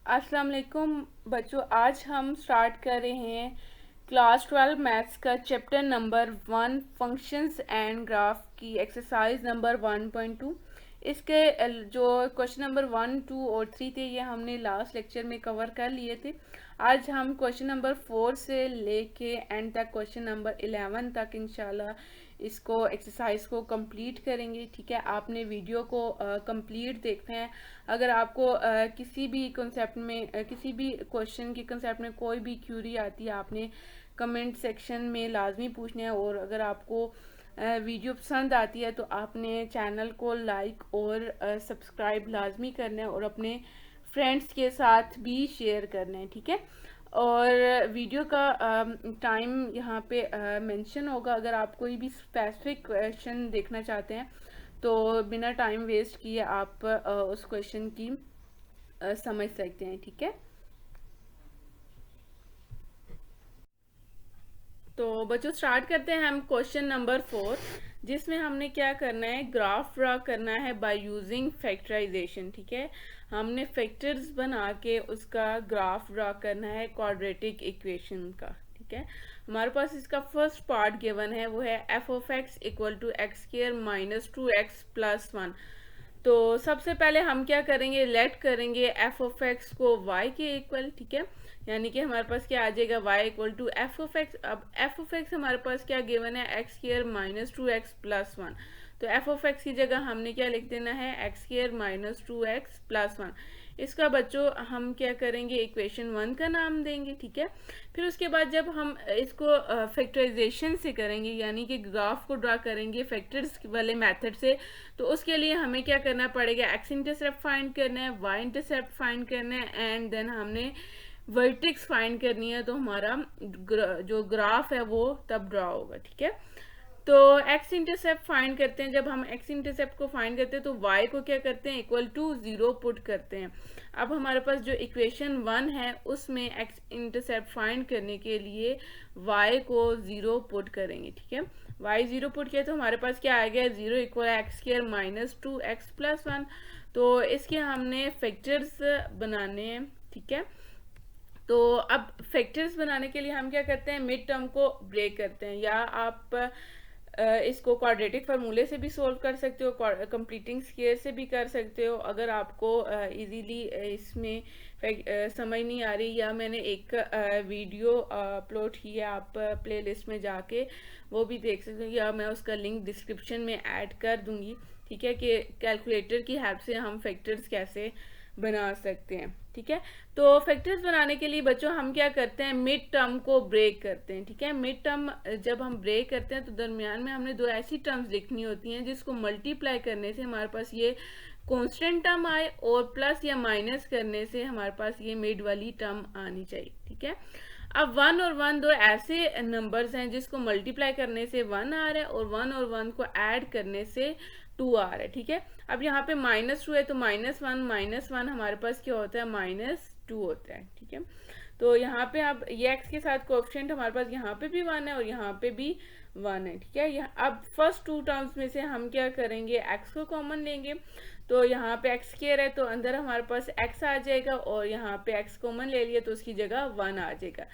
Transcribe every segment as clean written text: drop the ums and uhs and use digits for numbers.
अस्सलाम वालेकुम बच्चों, आज हम स्टार्ट कर रहे हैं क्लास 12 मैथ्स का chapter number 1 functions and graph की एक्सरसाइज नंबर 1.2। इसके जो क्वेश्चन नंबर 1, 2 और 3 थे ये हमने लास्ट लेक्चर में कवर कर लिए थे। आज हम क्वेश्चन नंबर 4 से लेके एंड तक क्वेश्चन नंबर 11 तक इंशाल्लाह इसको एक्सरसाइज को कंप्लीट करेंगे। ठीक है, आपने वीडियो को कंप्लीट देखना है। अगर आपको किसी भी कॉन्सेप्ट में किसी भी क्वेश्चन के कॉन्सेप्ट में कोई भी क्यूरी आती है, आपने कमेंट सेक्शन में लाजमी पूछना है। और अगर आपको वीडियो पसंद आती है तो आपने चैनल को लाइक और सब्सक्राइब लाजमी करना है और अपने फ्रेंड्स के साथ भी शेयर करना है। ठीक है, और वीडियो का टाइम यहाँ पे मेंशन होगा। अगर आप कोई भी स्पेसिफिक क्वेश्चन देखना चाहते हैं तो बिना टाइम वेस्ट किए आप उस क्वेश्चन की समझ सकते हैं। ठीक है, तो बच्चों स्टार्ट करते हैं हम क्वेश्चन नंबर 4, जिसमें हमने क्या करना है, ग्राफ ड्रा करना है बाय यूजिंग फैक्टराइजेशन। ठीक है, हमने फैक्टर्स बना के उसका ग्राफ ड्रा करना है क्वाड्रेटिक इक्वेशन का। ठीक है, हमारे पास इसका फर्स्ट पार्ट गिवन है, वो है f of x equal to x square minus 2x plus 1। तो सबसे पहले हम क्या करेंगे, लेट करेंगे एफ ऑफ एक्स को y के इक्वल। ठीक है, यानी कि हमारे पास क्या आ जाएगा, y equal to f of x. अब एफ ऑफ एक्स हमारे पास क्या गिवन है, x square minus 2x plus 1। तो एफ ऑफ एक्स की जगह हमने क्या लिख देना है, x square minus 2x plus 1। इसका बच्चों हम क्या करेंगे, इक्वेशन 1 का नाम देंगे। ठीक है, फिर उसके बाद जब हम इसको फैक्टराइजेशन से करेंगे, यानी कि ग्राफ को ड्रा करेंगे फैक्टर्स वाले मेथड से, तो उसके लिए हमें क्या करना पड़ेगा, एक्स इंटरसेप्ट फाइंड करना है, वाई इंटरसेप्ट फाइंड करना है, एंड देन हमने वर्टेक्स फाइंड करनी है। तो हमारा जो ग्राफ है वो तब ड्रा होगा। ठीक है, तो एक्स इंटरसेप्ट फाइंड करते हैं। जब हम एक्स इंटरसेप्ट को फाइंड करते हैं तो वाई को क्या करते हैं, इक्वल टू 0 पुट करते हैं। अब हमारे पास जो इक्वेशन 1 है उसमें एक्स इंटरसेप्ट फाइंड करने के लिए वाई को 0 पुट करेंगे। ठीक है, वाई 0 पुट किया तो हमारे पास क्या आ गया, 0 equal x square minus 2x plus 1। तो इसके हमने फैक्टर्स बनाने हैं। ठीक है, तो अब फैक्टर्स बनाने के लिए हम क्या करते हैं, मिड टर्म को ब्रेक करते हैं, या आप इसको क्वाड्रेटिक फार्मूले से भी सोल्व कर सकते हो, कंप्लीटिंग स्क्वायर से भी कर सकते हो। अगर आपको इजीली इसमें समझ नहीं आ रही, या मैंने एक वीडियो अपलोड की है, आप प्लेलिस्ट में जाके वो भी देख सकते हो, या मैं उसका लिंक डिस्क्रिप्शन में ऐड कर दूंगी। ठीक है, कि कैलकुलेटर की हेल्प से हम फैक्टर्स कैसे बना सकते हैं। ठीक है, तो फैक्टर्स बनाने के लिए बच्चों हम क्या करते हैं, मिड टर्म को ब्रेक करते हैं। ठीक है, मिड टर्म जब हम ब्रेक करते हैं तो दरमियान में हमने दो ऐसी टर्म्स लिखनी होती हैं जिसको मल्टीप्लाई करने से हमारे पास ये कांस्टेंट टर्म आए, और प्लस या माइनस करने से हमारे पास ये मिड वाली टर्म आनी चाहिए। ठीक है, अब 1 और 1 दो ऐसे नंबर्स हैं जिसको मल्टीप्लाई करने से 1 आ रहा है, और 1 और 1 को ऐड करने से 2 आ रहा है। ठीक है, अब यहाँ पे -2 है तो -1 हमारे पास क्या होता है, -2 होता है। ठीक है, तो यहाँ पे अब ये x के साथ कोएफिशिएंट हमारे पास यहाँ पे भी 1 है और यहाँ पे भी 1 है। ठीक है, अब फर्स्ट टू टर्म्स में से हम क्या करेंगे, x को कॉमन लेंगे। तो यहाँ पे एक्स स्क्वायर है तो अंदर हमारे पास x आ जाएगा, और यहाँ पे x कॉमन ले लिया तो उसकी जगह 1 आ जाएगा।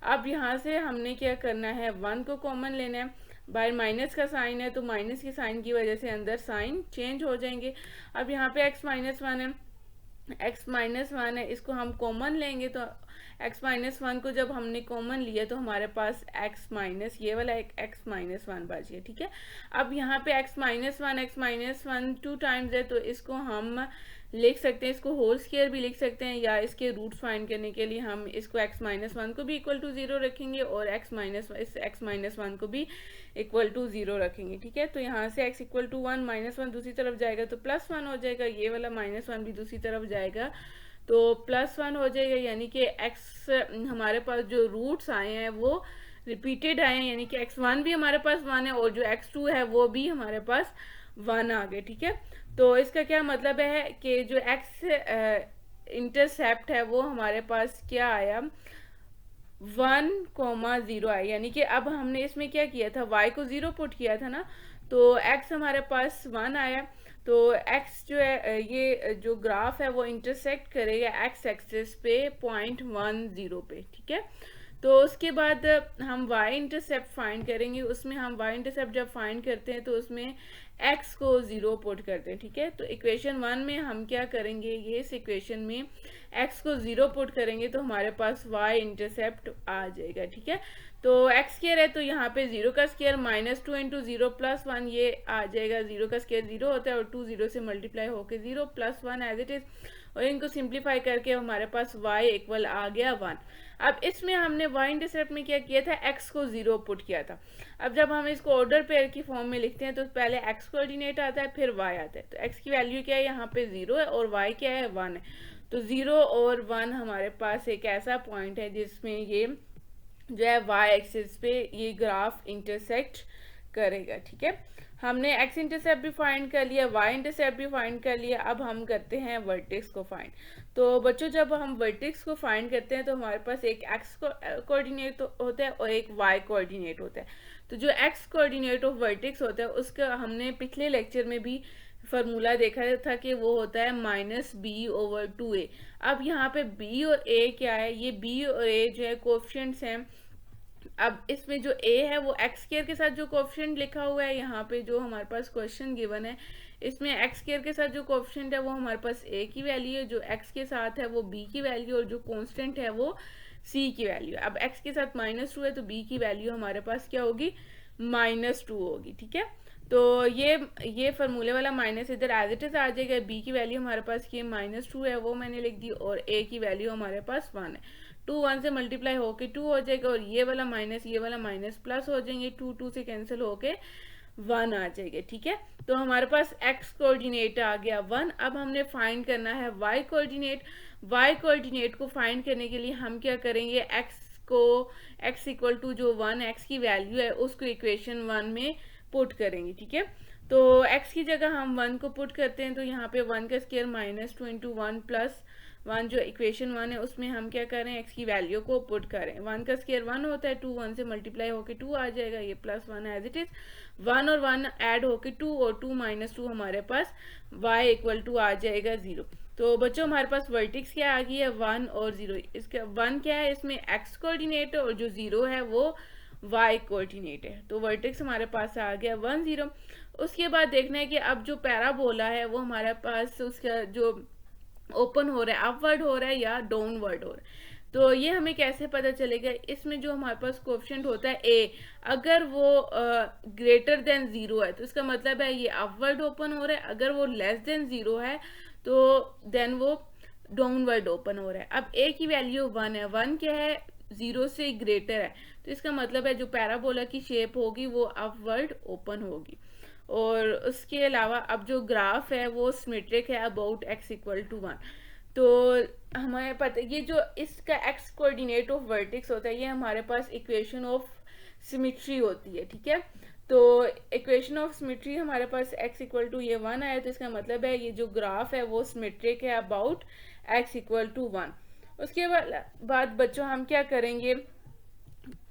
अब यहाँ से हमने क्या करना है, 1 को कॉमन लेना है। बाय माइनस का साइन है तो माइनस के साइन की वजह से अंदर साइन चेंज हो जाएंगे। अब यहाँ पे x माइनस 1 है, x माइनस 1 है, इसको हम कॉमन लेंगे। तो x माइनस 1 को जब हमने कॉमन लिया तो हमारे पास x माइनस ये वाला एक x माइनस 1 बच गया। ठीक है, अब यहाँ पे x माइनस 1 टू टाइम्स है तो इसको हम लिख सकते हैं, इसको होल स्क्वायर भी लिख सकते हैं, या इसके रूट्स फाइंड करने के लिए हम इसको x माइनस 1 को भी इक्वल टू 0 रखेंगे, और x माइनस 1 को भी इक्वल टू 0 रखेंगे। ठीक है, तो यहाँ से x इक्वल टू 1 -1 दूसरी तरफ जाएगा तो +1 हो जाएगा, ये वाला -1 भी दूसरी तरफ जाएगा तो +1 हो जाएगा। यानी कि x हमारे पास जो रूट्स आए हैं वो रिपीटेड आए हैं, यानी कि x1 भी हमारे पास 1 है, और जो x2 है वो भी हमारे पास 1 आ गए। ठीक है, तो इसका क्या मतलब है कि जो x इंटरसेप्ट है वो हमारे पास क्या आया, 1,0 आया। यानी कि अब हमने इसमें क्या किया था, y को 0 पुट किया था ना, तो x हमारे पास 1 आया। तो x जो है ये जो ग्राफ है वो इंटरसेक्ट करेगा x एक्सिस पे 0.10 पे, ठीक है। तो उसके बाद हम y इंटरसेप्ट फाइंड करेंगे। उसमें हम y इंटरसेप्ट जब फाइंड करते हैं तो उसमें x को 0 पुट करते हैं, ठीक है। तो इक्वेशन 1 में हम क्या करेंगे, ये इस इक्वेशन में x को 0 पुट करेंगे तो हमारे पास y इंटरसेप्ट आ जाएगा, ठीक है। तो x स्क्वायर है तो यहाँ पे 0 का स्क्वायर -2 इंटू 0 प्लस 1 ये आ जाएगा। 0 का स्क्वायर 0 होता है और 2 0 से मल्टीप्लाई होके 0 प्लस 1 एज इट इज, और इनको सिंप्लीफाई करके हमारे पास y इक्वल आ गया 1। अब इसमें हमने y इंटरसेप्ट में क्या किया था, x को 0 पुट किया था। अब जब हम इसको ऑर्डर पेयर की फॉर्म में लिखते हैं तो पहले x कोऑर्डिनेट आता है फिर y आता है। तो x की वैल्यू क्या है, यहाँ पे 0 है और y क्या है, 1 है। तो 0 और 1 हमारे पास एक ऐसा पॉइंट है जिसमें ये जो है y एक्सिस पे ये ग्राफ इंटरसेक्ट करेगा, ठीक है। हमने x इंटरसेप्ट भी फाइंड कर लिया, y इंटरसेप्ट भी फाइंड कर लिया। अब हम करते हैं वर्टेक्स को फाइंड। तो बच्चों जब हम वर्टेक्स को फाइंड करते हैं तो हमारे पास एक x कोऑर्डिनेट होता है और एक y कोऑर्डिनेट होता है। तो जो x कोऑर्डिनेट ऑफ वर्टेक्स होता है उसका हमने पिछले लेक्चर में भी फार्मूला देखा था कि वो होता है -b/2a। अब यहाँ पे b और a क्या है, ये b और a जो है कोएफिशिएंट्स हैं। अब इसमें जो a है वो x स्क्वायर के साथ जो कोएफिशिएंट लिखा हुआ है, यहाँ पे जो हमारे पास क्वेश्चन गिवन है इसमें x स्क्वायर के साथ जो कोएफिशिएंट है वो हमारे पास a की वैल्यू है, जो x के साथ है वो b की वैल्यू, और जो कांस्टेंट है वो c की वैल्यू। अब x के साथ -2 है तो b की वैल्यू हमारे पास क्या होगी, -2 होगी, ठीक है। तो ये फार्मूले वाला माइनस इधर एज इट इज आ जाएगा। b की वैल्यू हमारे पास ये -2 है वो मैंने लिख दी, और a की वैल्यू हमारे पास 1 है। 2 1 से मल्टीप्लाई होके 2 हो जाएगा, और ये वाला माइनस प्लस हो जाएंगे, 2 2 से कैंसिल होके 1 आ जाएगा, ठीक है। तो हमारे पास x कोऑर्डिनेट आ गया 1। अब हमने फाइंड करना है y कोऑर्डिनेट। y कोऑर्डिनेट को फाइंड करने के लिए हम क्या करेंगे, x इक्वल टू जो 1 x की वैल्यू है उसको इक्वेशन 1 में पुट करेंगे, ठीक है। तो x की जगह हम 1 को पुट करते हैं तो यहाँ पे 1 का स्क्वायर -2 इंटू 1 प्लस 1 जो इक्वेशन 1 है उसमें हम क्या करें, x की वैल्यू को पुट करें। 1 का स्क्वायर 1 होता है, 2 1 से मल्टीप्लाई होके 2 आ जाएगा, ये +1 एज इट इज। 1 और 1 ऐड होके 2 और 2 -2 हमारे पास y इक्वल टू आ जाएगा 0। तो बच्चों हमारे पास वर्टेक्स क्या आ गई है, 1 और 0। इसका 1 क्या है, इसमें x कोऑर्डिनेट है, और जो 0 है वो y कोऑर्डिनेट है। तो वर्टेक्स हमारे पास आ गया 1 0। उसके बाद देखना है कि अब जो पैराबोला है वो हमारे पास उसका जो ओपन हो रहा है, अपवर्ड हो रहा है या डाउनवर्ड हो रहा है। तो ये हमें कैसे पता चलेगा, इसमें जो हमारे पास कोएफिशिएंट होता है a, अगर वो ग्रेटर देन 0 है तो इसका मतलब है ये अपवर्ड ओपन हो रहा है। अगर वो लेस देन 0 है तो देन वो डाउनवर्ड ओपन हो रहा है। अब a की वैल्यू 1 है, 1 क्या है, 0 से ग्रेटर है, तो इसका मतलब है जो पैराबोला की शेप होगी वो अपवर्ड ओपन होगी। और उसके अलावा अब जो ग्राफ है वो सिमेट्रिक है अबाउट x इक्वल टू 1। तो हमें पता ये जो इसका x कोऑर्डिनेट ऑफ वर्टेक्स होता है ये हमारे पास इक्वेशन ऑफ सिमेट्री होती है, ठीक है। तो इक्वेशन ऑफ सिमेट्री हमारे पास x इक्वल टू ये 1 आया, तो इसका मतलब है ये जो ग्राफ है वो सिमेट्रिक है अबाउट x इक्वल टू 1। उसके बाद बच्चों हम क्या करेंगे,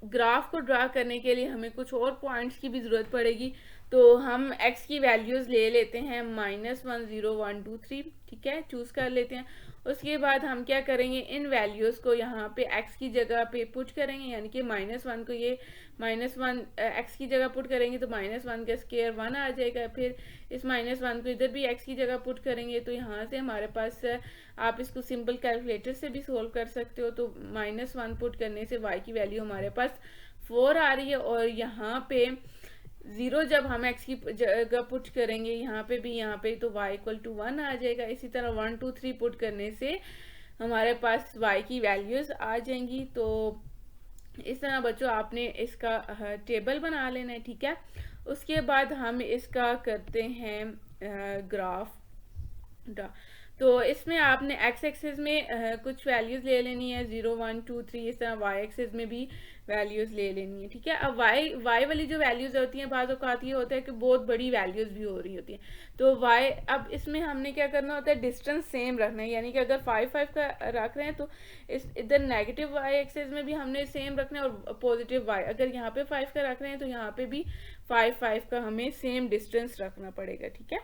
ग्राफ को ड्रा करने के लिए हमें कुछ और पॉइंट्स की भी ज़रूरत पड़ेगी। तो हम x की वैल्यूज़ ले लेते हैं -1 0 1 2 3, ठीक है, चूज़ कर लेते हैं। उसके बाद हम क्या करेंगे, इन वैल्यूज़ को यहाँ पे x की जगह पे पुट करेंगे, यानी कि -1 को ये -1 x की जगह पुट करेंगे तो -1 का स्क्वायर 1 आ जाएगा। फिर इस -1 को इधर भी x की जगह पुट करेंगे तो यहाँ से हमारे पास, आप इसको सिंपल कैलकुलेटर से भी सोल्व कर सकते हो। तो -1 पुट करने से y की वैल्यू हमारे पास 4 आ रही है, और यहाँ पे 0 जब हम x की जगह पुट करेंगे यहाँ पे तो y इक्वल टू 1 आ जाएगा। इसी तरह 1 2 3 पुट करने से हमारे पास y की वैल्यूज़ आ जाएंगी। तो इस तरह बच्चों आपने इसका टेबल बना लेना है, ठीक है। उसके बाद हम इसका करते हैं ग्राफ ड्रा। तो इसमें आपने x एक्सिस में कुछ वैल्यूज़ ले लेनी है, 0 1 2 3, इस तरह y एक्सिस में भी वैल्यूज़ ले लेनी है, ठीक है। अब y वाली जो वैल्यूज़ होती हैं बाज़ औक़ात ये होता है कि बहुत बड़ी वैल्यूज़ भी हो रही होती हैं। तो y, अब इसमें हमने क्या करना होता है, डिस्टेंस सेम रखना है, यानी कि अगर 5 5 का रख रहे हैं तो इस इधर नेगेटिव y एक्सिस में भी हमने सेम रखना है, और पॉजिटिव y, अगर यहाँ पे 5 का रख रहे हैं तो यहाँ पे भी 5 5 का हमें सेम डिस्टेंस रखना पड़ेगा, ठीक है।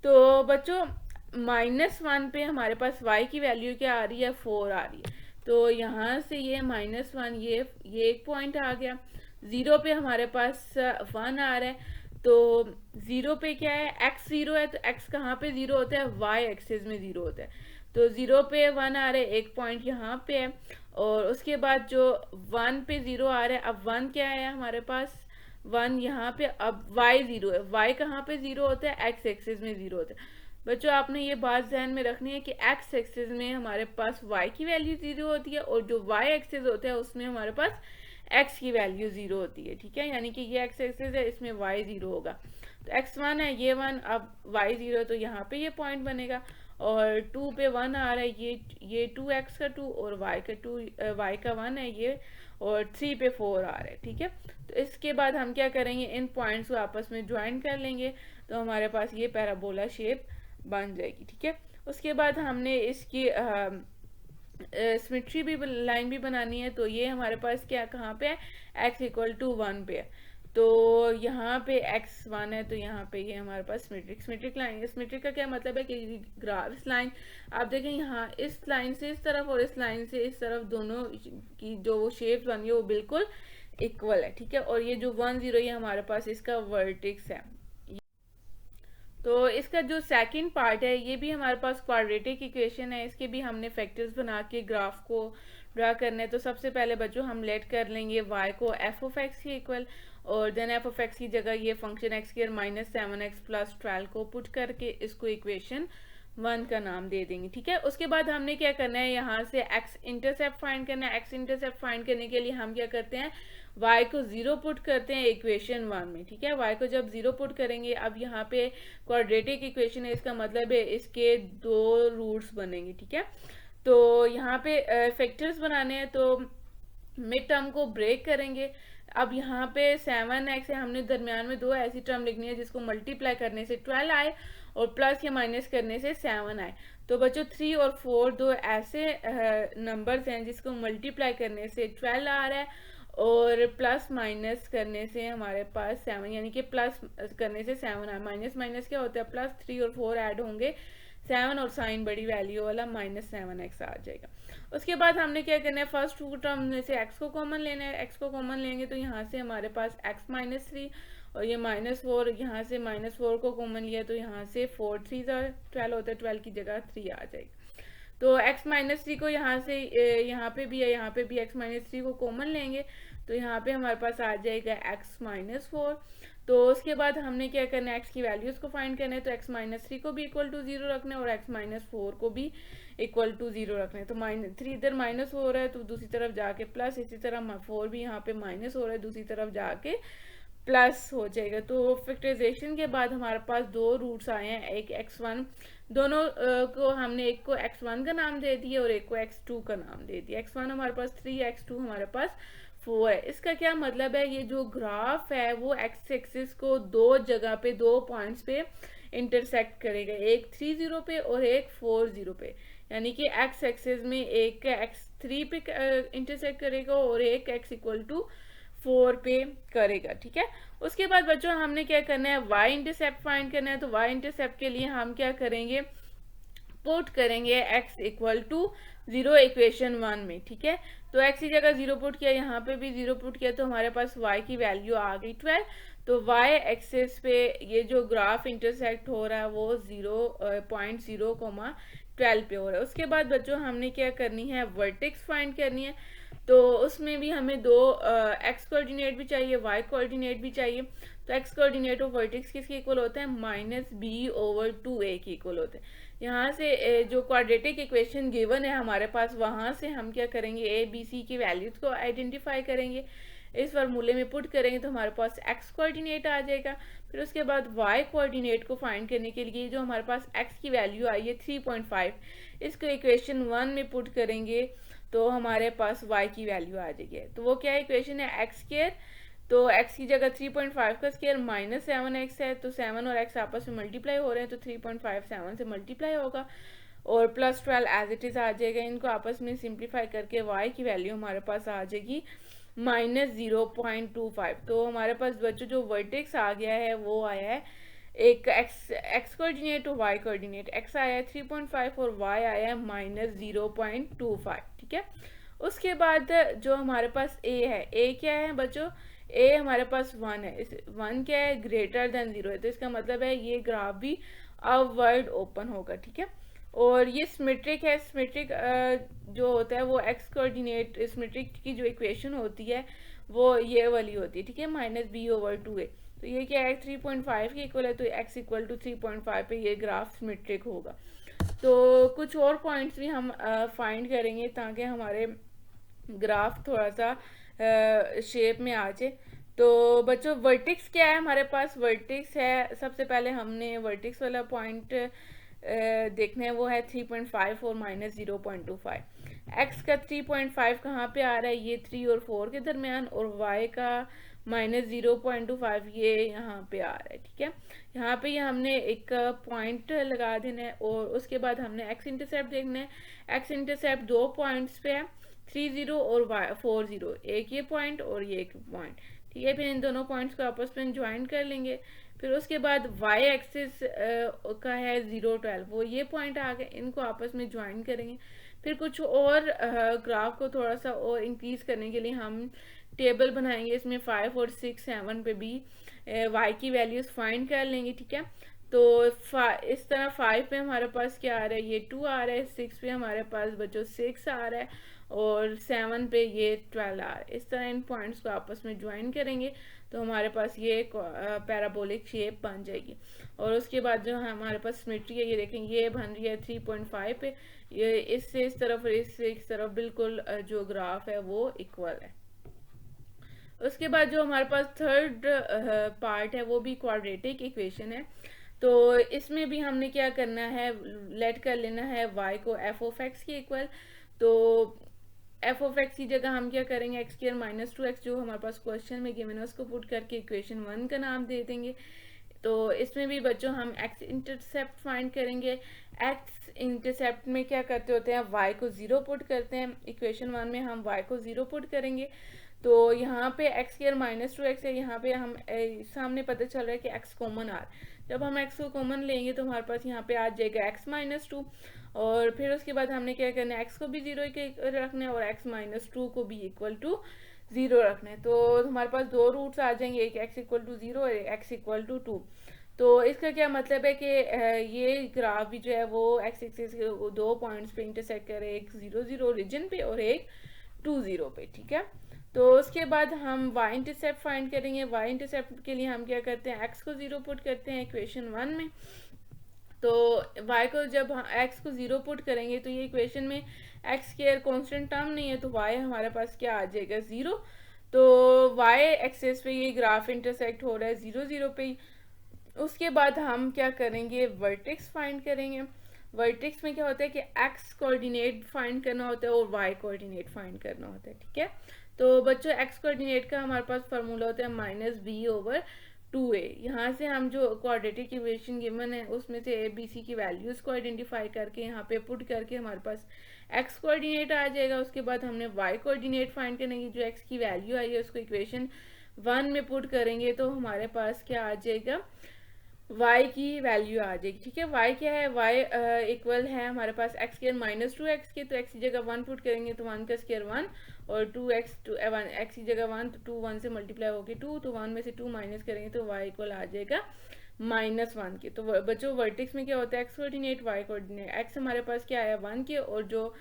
तो बच्चों -1 पे हमारे पास y की वैल्यू क्या आ रही है, 4 आ रही है। तो यहाँ से ये -1, ये एक पॉइंट आ गया। 0 पे हमारे पास 1 आ रहा है। तो 0 पे क्या है, x 0 है, तो x कहाँ पे 0 होता है, y एक्सिस में 0 होता है। तो 0 पे 1 आ रहा है, एक पॉइंट यहाँ पे है। और उसके बाद जो 1 पे 0 आ रहा है, अब 1 क्या है हमारे पास, 1 यहाँ पे, अब y 0 है। y कहाँ पे 0 होता है, x एक्सिस में 0 होता है। बच्चों आपने ये बात ध्यान में रखनी है कि x एक्सिस में हमारे पास y की वैल्यू 0 होती है, और जो y एक्सिस होता है उसमें हमारे पास x की वैल्यू 0 होती है। ठीक है, यानी कि ये x एक्सिस है, इसमें y 0 होगा। तो x 1 है, ये 1, अब y 0, तो यहाँ पे ये पॉइंट बनेगा। और 2 पे 1 आ रहा है, ये 2x का 2 और y का 2, y का 1 है ये। और 3 पे 4 आ रहा है। ठीक है, तो इसके बाद हम क्या करेंगे, इन पॉइंट्स को आपस में ज्वाइन कर लेंगे, तो हमारे पास ये पैराबोला शेप बन जाएगी। ठीक है, उसके बाद हमने इसकी सिमेट्री भी, लाइन भी बनानी है। तो ये हमारे पास क्या, कहाँ पे है, x = 1 पे है। तो यहाँ पे x 1 है, तो यहाँ पे ये हमारे पास सिमेट्रिक लाइन। सिमेट्रिक का क्या मतलब है कि ग्राफ, इस लाइन, आप देखें यहाँ इस लाइन से इस तरफ और इस लाइन से इस तरफ, दोनों की जो वो शेप बनी है वो बिल्कुल इक्वल है। ठीक है, और ये जो 1 0 ये हमारे पास इसका वर्टेक्स है। तो इसका जो सेकंड पार्ट है, ये भी हमारे पास क्वाड्रेटिक इक्वेशन है। इसके भी हमने फैक्टर्स बना के ग्राफ को ड्रा करना है। तो सबसे पहले बच्चों हम लेट कर लेंगे y को f(x) के इक्वल, और देन f(x) की जगह ये फंक्शन x² - 7x + 12 को पुट करके इसको इक्वेशन 1 का नाम दे देंगे। ठीक है, उसके बाद हमने क्या करना है, यहाँ से x इंटरसेप्ट फाइंड करना है। x इंटरसेप्ट फाइंड करने के लिए हम क्या करते हैं, y को 0 पुट करते हैं इक्वेशन 1 में। ठीक है, y को जब 0 पुट करेंगे, अब यहाँ पे क्वाड्रेटिक इक्वेशन है, इसका मतलब है इसके 2 रूट्स बनेंगे। ठीक है, तो यहाँ पे फैक्टर्स बनाने हैं, तो मिड टर्म को ब्रेक करेंगे। अब यहाँ पे 7x है, हमने दरमियान में 2 ऐसी टर्म लिखनी है जिसको मल्टीप्लाई करने से 12 आए और प्लस या माइनस करने से 7 आए। तो बच्चों 3 और 4 2 ऐसे नंबर्स हैं जिसको मल्टीप्लाई करने से 12 आ रहा है, और प्लस माइनस करने से हमारे पास 7, यानी कि प्लस करने से 7 आए। माइनस माइनस क्या होता है, प्लस 3 और 4 ऐड होंगे 7, और साइन बड़ी वैल्यू वाला -7x आ जाएगा। उसके बाद हमने क्या करना है, फर्स्ट 2 टर्म में से x को कॉमन लेना है। x को कॉमन लेंगे तो यहाँ से हमारे पास x - 3 और ये -4, यहाँ से -4 को कॉमन लिया तो यहाँ से 4 3 12 होता है, 12 की जगह 3 आ जाएगा। तो x - 3 को यहाँ से, यहाँ पे भी है, यहाँ पे भी x - 3 को कॉमन लेंगे तो यहाँ पे हमारे पास आ जाएगा x - 4। तो उसके बाद हमने क्या करना है, x की वैल्यूज को फाइंड करना है। तो x - 3 को भी इक्वल टू 0 रखना है और x - 4 को भी इक्वल टू 0 रखना है। तो -3 इधर माइनस हो रहा है तो दूसरी तरफ जाके प्लस, इसी तरह 4 भी यहाँ पे माइनस हो रहा है, दूसरी तरफ जाके प्लस हो जाएगा। तो फैक्टराइजेशन के बाद हमारे पास 2 रूट्स आए हैं, एक x1, दोनों को हमने, एक को x1 का नाम दे दिया और एक को x2 का नाम दे दिया। x1 हमारे पास 3, x2 हमारे पास 4 है। इसका क्या मतलब है, ये जो ग्राफ है वो x एक्सिस को 2 जगह पे, 2 पॉइंट्स पे इंटरसेक्ट करेगा, एक 3 0 पे और एक 4 0 पे। यानी कि x एक्सिस में एक x3 पे इंटरसेक्ट करेगा और एक x = 4 पे करेगा। ठीक है, उसके बाद बच्चों हमने क्या करना है, y इंटरसेप्ट फाइंड करना है। तो y इंटरसेप्ट के लिए हम क्या करेंगे, पुट करेंगे x = 0 इक्वेशन 1 में। ठीक है, तो x की जगह 0 पुट किया, यहाँ पे भी 0 पुट किया, तो हमारे पास y की वैल्यू आ गई 12। तो y एक्सिस पे ये जो ग्राफ इंटरसेक्ट हो रहा है वो 0.0, 12 पे हो रहा है। उसके बाद बच्चों हमने क्या करनी है, वर्टेक्स फाइंड करनी है। तो उसमें भी हमें 2 x कोऑर्डिनेट भी चाहिए, y कोऑर्डिनेट भी चाहिए। तो x कोऑर्डिनेट और वर्टेक्स किसके इक्वल होता है, -b/2a के इक्वल होते हैं। यहाँ से जो क्वाड्रेटिक इक्वेशन गिवन है हमारे पास, वहाँ से हम क्या करेंगे, a b c की वैल्यूज को आइडेंटिफाई करेंगे, इस फार्मूले में पुट करेंगे तो हमारे पास x कोऑर्डिनेट आ जाएगा। फिर उसके बाद y कोऑर्डिनेट को फाइंड करने के लिए जो हमारे पास x की वैल्यू आई है 3.5, इसको इक्वेशन 1 में पुट करेंगे तो हमारे पास y की वैल्यू आ जाएगी। तो वो क्या इक्वेशन है, x², तो x की जगह 3.5 का स्क्वायर -7x है, तो 7 और x आपस में मल्टीप्लाई हो रहे हैं तो 3.5 7 से मल्टीप्लाई होगा और +12 एज इट इज आ जाएगा। इनको आपस में सिंप्लीफाई करके y की वैल्यू हमारे पास आ जाएगी -0.25। तो हमारे पास बच्चों जो वर्टेक्स आ गया है वो आया है एक एक्स कोऑर्डिनेट और वाई कोऑर्डिनेट। एक्स आया है 3.5 और वाई आया है -0.25, ठीक है। उसके बाद जो हमारे पास ए है, ए क्या है बच्चों, ए हमारे पास 1 है। इस 1 क्या है, ग्रेटर देन 0 है, तो इसका मतलब है ये ग्राफ भी अपवर्ड ओपन होगा, ठीक है। और ये सिमेट्रिक है। सिमेट्रिक जो होता है वो एक्स कोऑर्डिनेट, सिमेट्रिक की जो इक्वेशन होती है वो ये वाली होती है, ठीक है, -b/2a। तो ये क्या है, 3.5 के इक्वल है, तो x इक्वल टू 3.5 पे ये ग्राफ सिमेट्रिक होगा। तो कुछ और पॉइंट्स भी हम फाइंड करेंगे ताकि हमारे ग्राफ थोड़ा सा शेप में आ जाए। तो बच्चों वर्टेक्स क्या है हमारे पास, वर्टेक्स है, सबसे पहले हमने वर्टेक्स वाला पॉइंट देखना है, वो है 3.5 और -0.25। एक्स का 3.5 कहाँ पे आ रहा है, ये 3 और 4 के दरमियान, और वाई का -0.25 ये यहाँ पे आ रहा है, ठीक है। यहाँ पे ये हमने एक पॉइंट लगा देना है, और उसके बाद हमने एक्स इंटरसेप्ट देखना है। एक्स इंटरसेप्ट 2 पॉइंट्स पे है, 30 और 40, एक ये पॉइंट और ये एक पॉइंट, ठीक है। फिर इन दोनों पॉइंट्स को आपस में ज्वाइन कर लेंगे। फिर उसके बाद वाई एक्सिस का है 0, 12, वो ये पॉइंट आ गए, इनको आपस में ज्वाइन करेंगे। फिर कुछ और ग्राफ को थोड़ा सा और इंक्रीज करने के लिए हम टेबल बनाएंगे, इसमें 5 और 6, 7 पे भी वाई की वैल्यूज फाइंड कर लेंगे, ठीक है। तो इस तरह 5 पे हमारे पास क्या आ रहा है, ये 2 आ रहा है, 6 पे हमारे पास बच्चों 6 आ रहा है, और 7 पे ये 12 आ रहा है। इस तरह इन पॉइंट्स को आपस में ज्वाइन करेंगे तो हमारे पास ये एक पैराबोलिक शेप बन जाएगी। और उसके बाद जो हमारे पास सिमेट्री है, ये देखें ये बन रही है 3.5 पे, ये इससे इस तरफ और इससे इस तरफ बिल्कुल जो ग्राफ है वो इक्वल है। उसके बाद जो हमारे पास थर्ड पार्ट है वो भी क्वाड्रेटिक इक्वेशन है। तो इसमें भी हमने क्या करना है, लेट कर लेना है y को f(x) के इक्वल। तो f(x) की जगह हम क्या करेंगे, x² - 2x जो हमारे पास क्वेश्चन में गिवन है उसको पुट करके इक्वेशन 1 का नाम दे देंगे। तो इसमें भी बच्चों हम x इंटरसेप्ट फाइंड करेंगे। x इंटरसेप्ट में क्या करते होते हैं, y को 0 पुट करते हैं, इक्वेशन 1 में हम y को 0 पुट करेंगे। तो यहाँ पे x² - 2x है, यहाँ पे हम सामने पता चल रहा है कि x कॉमन आ रहा है। जब हम x को कॉमन लेंगे तो हमारे पास यहाँ पे आ जाएगा x - 2, और फिर उसके बाद हमने क्या करना है, x को भी 0 के रखना है और x - 2 को भी इक्वल टू 0 रखना है। तो हमारे पास दो रूट्स आ जाएंगे, एक x इक्वल टू 0 और x इक्वल टू 2। तो इसका क्या मतलब है कि ये ग्राफ भी जो है वो x एक्सिस के दो पॉइंट्स पे इंटरसेक्ट करे, एक 0, 0 रीजन पे और एक 2, 0 पे, ठीक है। तो उसके बाद हम y इंटरसेप्ट फाइंड करेंगे। y इंटरसेप्ट के लिए हम क्या करते हैं, x को 0 पुट करते हैं इक्वेशन 1 में। तो y को जब x को 0 पुट करेंगे तो ये इक्वेशन में x² कांस्टेंट टर्म नहीं है, तो y हमारे पास क्या आ जाएगा, 0। तो y एक्सिस पे ये ग्राफ इंटरसेक्ट हो रहा है 0, 0 पे। उसके बाद हम क्या करेंगे, वर्टेक्स फाइंड करेंगे। वर्टेक्स में क्या होता है कि x कोऑर्डिनेट फाइंड करना होता है और y कोऑर्डिनेट फाइंड करना होता है, ठीक है। तो बच्चों x कोऑर्डिनेट का हमारे पास फार्मूला होता है -b/2a। यहाँ से हम जो क्वाड्रेटिक इक्वेशन गिवन है उसमें से a b c की वैल्यूज को आइडेंटिफाई करके यहाँ पे पुट करके हमारे पास x कोऑर्डिनेट आ जाएगा। उसके बाद हमने y कोऑर्डिनेट फाइंड करने की, जो x की वैल्यू आई है उसको इक्वेशन 1 में पुट करेंगे तो हमारे पास क्या आ जाएगा, y की वैल्यू आ जाएगी, ठीक है। y क्या है, y इक्वल है हमारे पास x² - 2x के, तो x की जगह 1 पुट करेंगे तो 1 का स्क्वायर 1, और 2x 1 x की जगह 1 तो 2 1 से मल्टीप्लाई होगी 2, तो 1 में से 2 माइनस करेंगे तो y इक्वल आ जाएगा -1 के। तो बच्चों वर्टेक्स में क्या होता है, x coordinate y coordinate, x हमारे पास क्या आया 1 के, और जो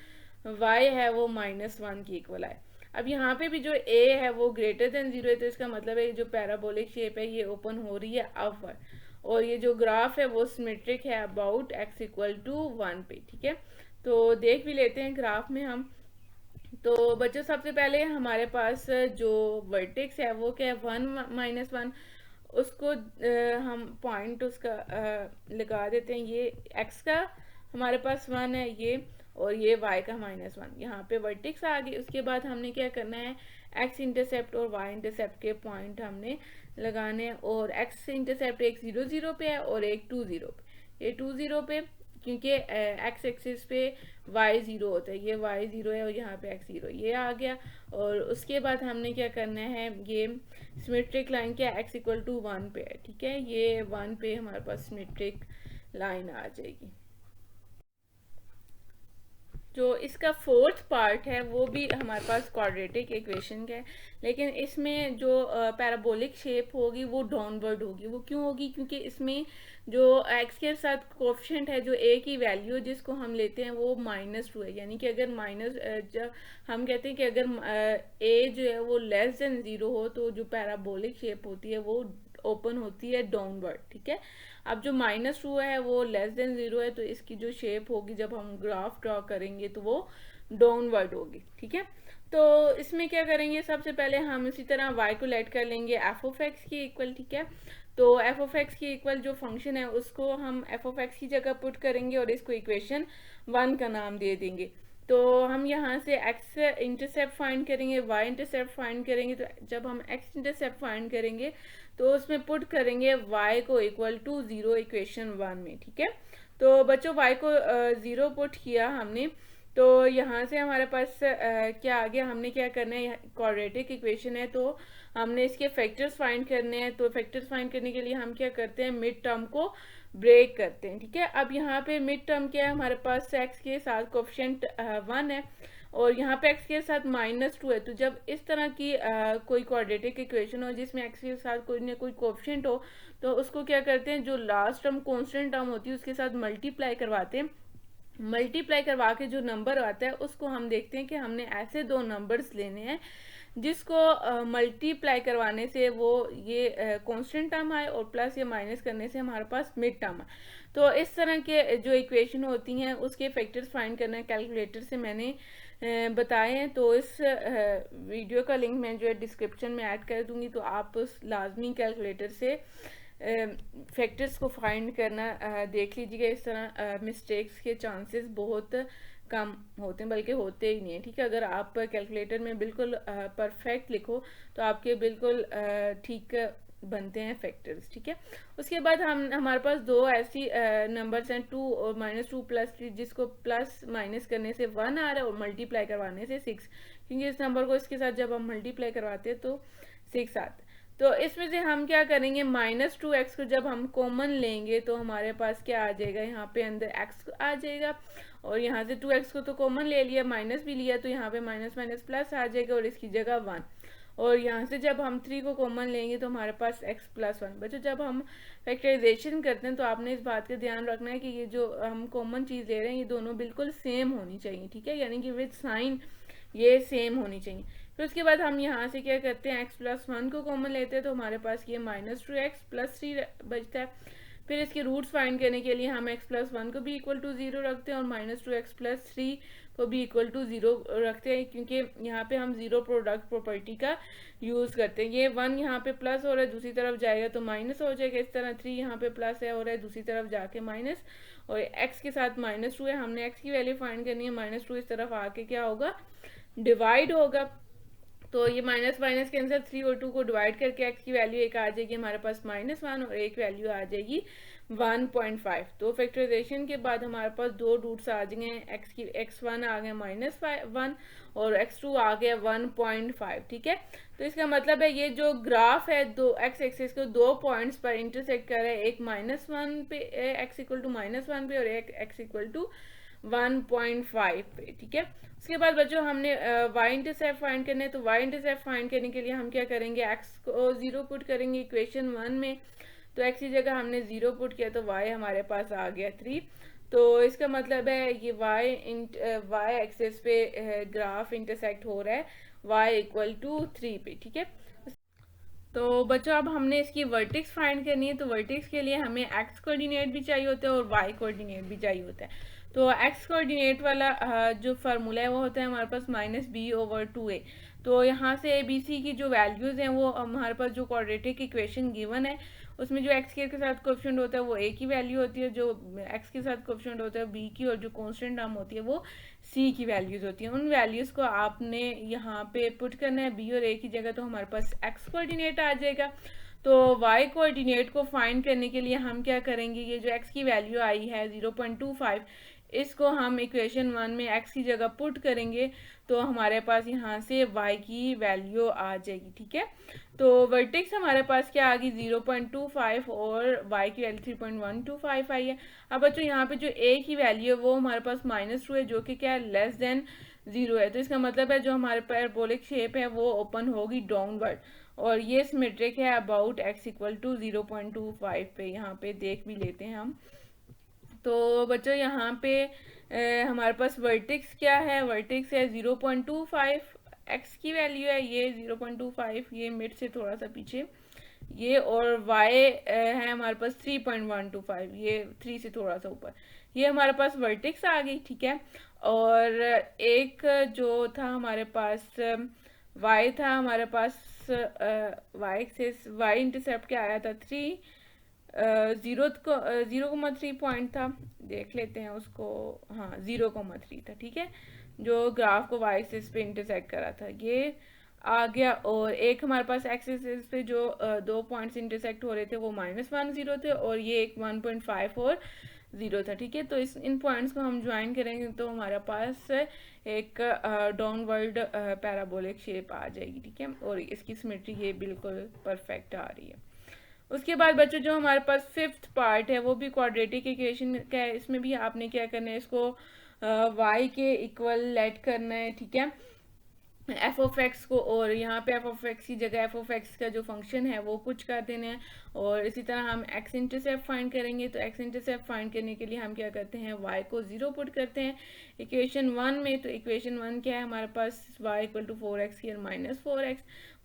y है वो -1 के इक्वल आए। अब यहाँ पे भी जो a है वो ग्रेटर देन 0 है, तो इसका मतलब है जो पैराबोलिक शेप है ये ओपन हो रही है अपवर्ड, और ये जो ग्राफ है वो सिमेट्रिक है अबाउट x इक्वल टू 1 पे, ठीक है। तो देख भी लेते हैं ग्राफ में हम। तो बच्चों सबसे पहले हमारे पास जो वर्टेक्स है वो क्या है, 1 - 1, उसको हम पॉइंट उसका लगा देते हैं। ये x का हमारे पास 1 है ये, और ये y का -1, यहाँ पे वर्टेक्स आ गई। उसके बाद हमने क्या करना है, x इंटरसेप्ट और y इंटरसेप्ट के पॉइंट हमने लगाने हैं, और x इंटरसेप्ट एक 0, 0 पे है और एक 2, 0 पे। ये 2, 0 पे क्योंकि एक्स एक्सिस पे वाई 0 होता है, ये वाई 0 है और यहाँ पे एक्स 0, ये आ गया। और उसके बाद हमने क्या करना है, ये सिमेट्रिक लाइन क्या एक्स इक्वल टू 1 पे है, ठीक है, ये 1 पे हमारे पास सिमेट्रिक लाइन आ जाएगी। जो इसका फोर्थ पार्ट है वो भी हमारे पास क्वाड्रेटिक इक्वेशन का है, लेकिन इसमें जो पैराबोलिक शेप होगी वो डाउनवर्ड होगी। वो क्यों होगी, क्योंकि इसमें जो एक्स के साथ कोफिशिएंट है, जो ए की वैल्यू जिसको हम लेते हैं वो -2 है, यानी कि अगर जब हम कहते हैं कि अगर ए जो है वो लेस देन 0 हो तो जो पैराबोलिक शेप होती है वो ओपन होती है डाउनवर्ड, ठीक है। अब जो -2 है वो लेस देन 0 है, तो इसकी जो शेप होगी जब हम ग्राफ ड्रॉ करेंगे तो वो डाउनवर्ड होगी, ठीक है। तो इसमें क्या करेंगे, सबसे पहले हम इसी तरह y को लेट कर लेंगे एफ ऑफ एक्स की इक्वल, ठीक है। तो एफ ऑफ एक्स की इक्वल जो फंक्शन है उसको हम एफ ऑफ एक्स की जगह पुट करेंगे और इसको इक्वेशन 1 का नाम दे देंगे। तो हम यहाँ से x इंटरसेप्ट फाइंड करेंगे, y इंटरसेप्ट फाइंड करेंगे। तो जब हम x इंटरसेप्ट फाइंड करेंगे तो उसमें पुट करेंगे y को इक्वल टू 0 इक्वेशन 1 में, ठीक है। तो बच्चों y को 0 पुट किया हमने, तो यहाँ से हमारे पास क्या आ गया, हमने क्या करना है, क्वाड्रेटिक इक्वेशन है तो हमने इसके फैक्टर्स फाइंड करने हैं। तो फैक्टर्स फाइंड करने के लिए हम क्या करते हैं, मिड टर्म को ब्रेक करते हैं, ठीक है। अब यहाँ पे मिड टर्म क्या है, हमारे पास x के साथ कोफिशिएंट 1 है और यहाँ पे x के साथ -2 है। तो जब इस तरह की कोई क्वाड्रेटिक इक्वेशन हो जिसमें x के साथ कोई ना कोई कोफिशिएंट हो, तो उसको क्या करते हैं, जो लास्ट टर्म कांस्टेंट टर्म होती है उसके साथ मल्टीप्लाई करवाते हैं। मल्टीप्लाई करवा के जो नंबर आता है उसको हम देखते हैं कि हमने ऐसे दो नंबर्स लेने हैं जिसको मल्टीप्लाई करवाने से वो ये कांस्टेंट टर्म आए और प्लस या माइनस करने से हमारे पास मिड टर्म आए। तो इस तरह के जो इक्वेशन होती हैं उसके फैक्टर्स फाइंड करना है कैलकुलेटर से मैंने बताए हैं। तो इस वीडियो का लिंक मैं जो है डिस्क्रिप्शन में ऐड कर दूंगी, तो आप उस लाजमी कैलकुलेटर से फैक्टर्स को फाइंड करना देख लीजिएगा। इस तरह मिस्टेक्स के चांसेस बहुत कम होते हैं, बल्कि होते ही नहीं है, ठीक है। अगर आप कैलकुलेटर में बिल्कुल परफेक्ट लिखो तो आपके बिल्कुल ठीक बनते हैं फैक्टर्स, ठीक है। उसके बाद हमारे पास दो ऐसी नंबर्स हैं 2 और -2 +3, जिसको प्लस माइनस करने से 1 आ रहा है और मल्टीप्लाई करवाने से 6, क्योंकि इस नंबर को इसके साथ जब हम मल्टीप्लाई करवाते हैं तो 6 आता है। तो इसमें से हम क्या करेंगे, -2x को जब हम कॉमन लेंगे तो हमारे पास क्या आ जाएगा, यहाँ पे अंदर x आ जाएगा और यहाँ से 2x को तो कॉमन ले लिया, माइनस भी लिया, तो यहाँ पे माइनस माइनस प्लस आ जाएगा और इसकी जगह 1। और यहाँ से जब हम 3 को कॉमन लेंगे तो हमारे पास x + 1। बच्चों जब हम फैक्टराइजेशन करते हैं तो आपने इस बात का ध्यान रखना है कि ये जो हम कॉमन चीज़ ले रहे हैं ये दोनों बिल्कुल सेम होनी चाहिए, ठीक है, यानी कि विद साइन ये सेम होनी चाहिए। फिर उसके बाद हम यहाँ से क्या करते हैं, x + 1 को कॉमन लेते हैं तो हमारे पास ये -2x + 3 बचता है। फिर इसके रूट्स फाइंड करने के लिए हम x + 1 को भी इक्वल टू 0 रखते हैं और -2x + 3 को भी इक्वल टू 0 रखते हैं, क्योंकि यहाँ पे हम जीरो प्रोडक्ट प्रॉपर्टी का यूज़ करते हैं। ये 1 यहाँ पे प्लस हो रहा है, दूसरी तरफ जाएगा तो माइनस हो जाएगा। इस तरह 3 यहाँ पे प्लस है हो रहा है, दूसरी तरफ जाके माइनस, और x के साथ -2 है, हमने x की वैल्यू फाइंड करनी है। -2 इस तरफ आके क्या होगा, डिवाइड होगा। तो ये माइनस माइनस कैंसिल, 3 और 2 को डिवाइड करके x की वैल्यू एक आ जाएगी हमारे पास -1 और एक वैल्यू आ जाएगी 1.5। तो फैक्टराइजेशन के बाद हमारे पास दो रूट्स आ जाएंगे, x1 आ गया -1 और x2 आ गया 1.5, ठीक है। तो इसका मतलब है ये जो ग्राफ है दो x एक्सिस को दो पॉइंट्स पर इंटरसेक्ट कर रहा है, एक -1 पे x = -1 पे और एक x = 1.5 पे, ठीक है। उसके बाद बच्चों हमने y इंटरसेप्ट फाइंड करने, तो y इंटरसेप्ट फाइंड करने के लिए हम क्या करेंगे, x को 0 पुट करेंगे इक्वेशन 1 में, तो x की जगह हमने 0 पुट किया तो y हमारे पास आ गया 3। तो इसका मतलब है ये y एक्सिस पे ग्राफ इंटरसेक्ट हो रहा है y = 3 पे, ठीक है। तो बच्चों अब हमने इसकी वर्टेक्स फाइंड करनी है, तो वर्टेक्स के लिए हमें x कोऑर्डिनेट भी चाहिए होता है और y कोऑर्डिनेट भी चाहिए होता है। तो x कोऑर्डिनेट वाला जो फार्मूला है वो होता है हमारे पास -b/2a। तो यहाँ से ABC की जो वैल्यूज़ हैं वो हमारे पास जो क्वाड्रेटिक इक्वेशन गिवन है उसमें जो x के साथ कोएफिशिएंट होता है वो a की वैल्यू होती है, जो x के साथ कोएफिशिएंट होता है b की, और जो कांस्टेंट टर्म होती है वो c की वैल्यूज़ होती हैं। उन वैल्यूज़ को आपने यहाँ पे पुट करना है b और a की जगह, तो हमारे पास x कोऑर्डिनेट आ जाएगा। तो y कोऑर्डिनेट को फाइंड करने के लिए हम क्या करेंगे, ये जो x की वैल्यू आई है 0.25, इसको हम इक्वेशन 1 में x की जगह पुट करेंगे तो हमारे पास यहाँ से y की वैल्यू आ जाएगी, ठीक है। तो वर्टेक्स हमारे पास क्या आ गई 0.25 और y की वैल्यू 3.125 आई है। अब बच्चों यहाँ पे जो a की वैल्यू है वो हमारे पास -2 है, जो कि क्या है लेस देन 0 है। तो इसका मतलब है जो हमारे पैराबोलिक शेप है वो ओपन होगी डाउनवर्ड, और ये सिमेट्रिक है अबाउट x इक्वल टू 0.25 पे। यहाँ पे देख भी लेते हैं हम। तो बच्चों यहाँ पे हमारे पास वर्टेक्स क्या है, वर्टेक्स है 0.25, x की वैल्यू है ये 0.25, ये मिड से थोड़ा सा पीछे ये, और y है हमारे पास 3.125, ये 3 से थोड़ा सा ऊपर, ये हमारे पास वर्टेक्स आ गई, ठीक है। और एक जो था हमारे पास y था हमारे पास y एक्सिस, y इंटरसेप्ट क्या आया था 0.3 पॉइंट था, देख लेते हैं उसको, हाँ 0.3 था, ठीक है, जो ग्राफ को y एक्सिस पे इंटरसेक्ट करा था ये आ गया। और एक हमारे पास x एक्सिस पे जो दो पॉइंट्स इंटरसेक्ट हो रहे थे वो -1 0 थे, और ये एक 1.5 और 0 था, ठीक है। तो इन पॉइंट्स को हम ज्वाइन करेंगे तो हमारे पास एक डाउनवर्ड पैराबोलिक शेप आ जाएगी, ठीक है, और इसकी सिमेट्री ये बिल्कुल परफेक्ट आ रही है। उसके बाद बच्चों जो हमारे पास फिफ्थ पार्ट है वो भी क्वाड्रेटिक इक्वेशन का है। इसमें भी आपने क्या करना है, इसको y के इक्वल लेट करना है, ठीक है, एफ ऑफ एक्स को, और यहाँ पे एफ ऑफ एक्स की जगह एफ ऑफ एक्स का जो फंक्शन है वो कुछ कर देना है। और इसी तरह हम एक्स इंटरसेप्ट फाइंड करेंगे, तो एक्स इंटरसेप्ट फाइंड करने के लिए हम क्या करते हैं, y को 0 पुट करते हैं इक्वेशन 1 में। तो इक्वेशन 1 क्या है हमारे पास, y equal to 4x square minus 4x,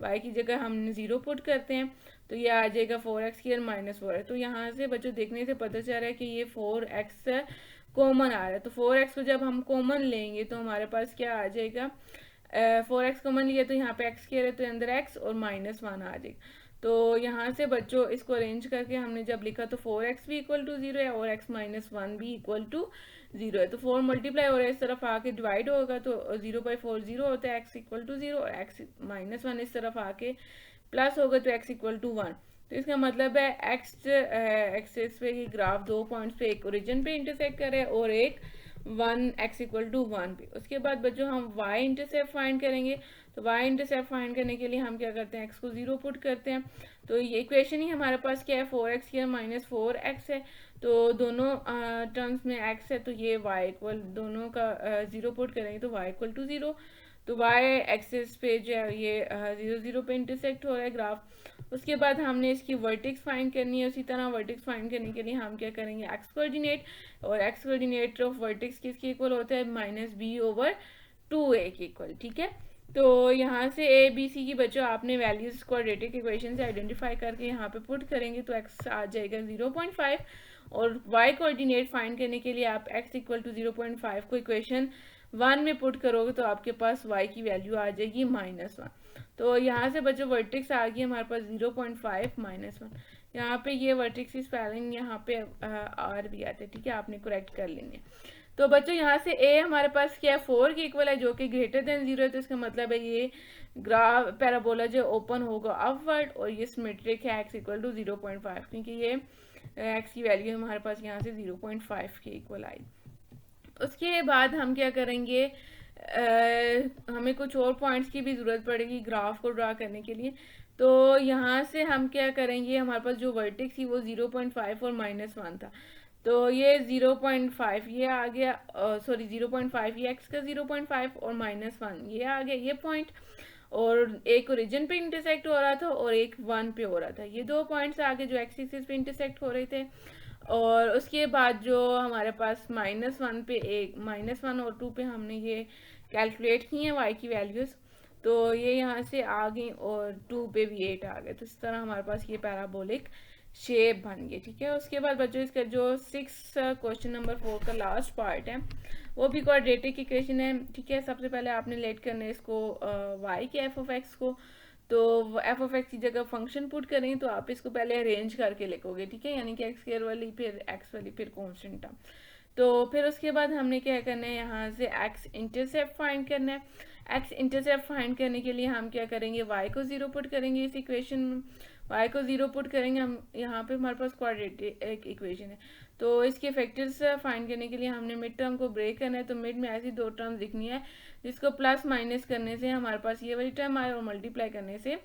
y की जगह हमने 0 पुट करते हैं तो ये आ जाएगा 4x स्क्वायर माइनस 4x। तो यहाँ से बच्चों देखने से पता चल रहा है कि ये 4x कॉमन आ रहा है। तो 4x को जब हम कॉमन लेंगे तो हमारे पास क्या आ जाएगा, 4x कॉमन लिया तो यहाँ पे x स्क्वायर है तो अंदर x और -1 आ जाएगा। तो यहाँ से बच्चों इसको अरेंज करके हमने जब लिखा तो 4x भी इक्वल टू 0 है और x -1 भी इक्वल टू 0 है। तो 4 मल्टीप्लाई हो रहा है, इस तरफ आके डिवाइड होगा तो 0/4 0 होता है, x इक्वल टू 0, और x -1 इस तरफ आके प्लस होगा तो x इक्वल टू 1। तो इसका मतलब है x एक्सिस पे ये ग्राफ दो पॉइंट्स पे, एक ओरिजिन पे इंटरसेक्ट करे और एक 1x इक्वल टू 1 पे। उसके बाद बच्चों हम y इंटरसेप्ट फाइंड करेंगे। तो y इंटरसेप्ट फाइंड करने के लिए हम क्या करते हैं, x को 0 पुट करते हैं। तो ये इक्वेशन ही हमारे पास क्या है, 4x स्क्वायर माइनस 4x है। तो दोनों टर्म्स में x है तो ये y इक्वल, दोनों का 0 पुट करेंगे तो y इक्वल टू 0। तो y एक्सिस पे जो है ये 0 0 पे इंटरसेक्ट हो रहा है ग्राफ। उसके बाद हमने इसकी वर्टेक्स फाइंड करनी है। उसी तरह वर्टेक्स फाइंड करने के लिए हम क्या करेंगे, एक्स कोऑर्डिनेट, और एक्स कोऑर्डिनेट ऑफ वर्टेक्स किसके इक्वल होता है, -b/2a के इक्वल, ठीक है। तो यहाँ से a b c की बच्चों आपने वैल्यूज क्वाड्रेटिक इक्वेशन से आइडेंटिफाई करके यहाँ पे पुट करेंगे तो x आ जाएगा 0.5, और y कोऑर्डिनेट फाइंड करने के लिए आप x इक्वल टू 0.5 को इक्वेशन 1 में पुट करोगे तो आपके पास y की वैल्यू आ जाएगी -1। तो यहाँ से बच्चों वर्टेक्स आ गई हमारे पास 0.5 -1। यहाँ पे ये वर्टेक्स की स्पेलिंग यहाँ पे r भी आते हैं, ठीक है, आपने करेक्ट कर लेंगे। तो बच्चों यहाँ से a हमारे पास क्या है, 4 के इक्वल है, जो कि ग्रेटर देन 0 है। तो इसका मतलब है ये ग्राफ पैराबोला जो ओपन होगा अपवर्ड, और ये सिमेट्रिक है x इक्वल टू 0.5, क्योंकि ये x की वैल्यू हमारे पास यहाँ से 0.5 के इक्वल आई। उसके बाद हम क्या करेंगे, हमें कुछ और पॉइंट्स की भी ज़रूरत पड़ेगी ग्राफ को ड्रा करने के लिए। तो यहाँ से हम क्या करेंगे, हमारे पास जो वर्टेक्स थी वो 0.5 और -1 था। तो ये 0.5 ये आ गया, सॉरी 0.5 ये x का 0.5 और -1 ये आ गया ये पॉइंट, और एक ओरिजिन पे इंटरसेक्ट हो रहा था और एक 1 पे हो रहा था। ये दो पॉइंट्स आगे जो एक्स एक्सिस पे इंटरसेक्ट हो रहे थे। और उसके बाद जो हमारे पास -1 पे एक -1 और 2 पे हमने ये कैलकुलेट की हैं y की वैल्यूज़, तो ये यहाँ से आ गई, और 2 पे भी 8 आ गए। तो इस तरह हमारे पास ये पैराबोलिक शेप बन गई, ठीक है। उसके बाद बच्चों इसका जो 6 क्वेश्चन नंबर 4 का लास्ट पार्ट है वो भी क्वाड्रेटिक इक्वेशन है, ठीक है। सबसे पहले आपने लेट करना है इसको y के एफ ऑफ एक्स को। तो एफ ऑफ एक्स की जगह फंक्शन पुट करें तो आप इसको पहले अरेंज करके लिखोगे, ठीक है, यानी कि एक्स स्क्वायर वाली फिर एक्स वाली फिर कॉन्स्टेंट टर्म। तो फिर उसके बाद हमने क्या करना है, यहाँ से एक्स इंटरसेप्ट फाइंड करना है। एक्स इंटरसेप्ट फाइंड करने के लिए हम क्या करेंगे, y को 0 पुट करेंगे इस इक्वेशन में। y को 0 पुट करेंगे हम, यहाँ पे हमारे पास क्वाड्रेटिक इक्वेशन है, तो इसके फैक्टर्स फाइंड करने के लिए हमने मिड टर्म को ब्रेक करना है। तो मिड में ऐसी दो टर्म्स लिखनी है जिसको प्लस माइनस करने से हमारे पास ये वाली टर्म आए और मल्टीप्लाई करने से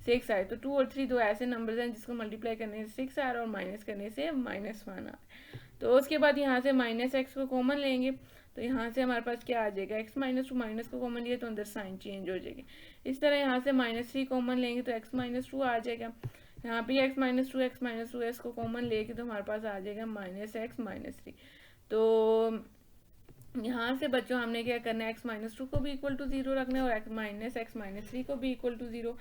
6 आए। तो 2 और 3 दो ऐसे नंबर्स हैं जिसको मल्टीप्लाई करने से 6 आए और माइनस करने से -1 आए। तो उसके बाद यहाँ से -x को कॉमन लेंगे, तो यहाँ से हमारे पास क्या आ जाएगा, x -2, माइनस को कॉमन लिया तो अंदर साइन चेंज हो जाएगी। इस तरह यहाँ से -3 कॉमन लेंगे तो x -2 आ जाएगा। यहाँ पे x -2 s को कॉमन लेके तो हमारे पास आ जाएगा -x -3। तो यहाँ से बच्चों हमने क्या करना है, x -2 को भी इक्वल टू 0 रखना है और x -3 को भी इक्वल टू 0।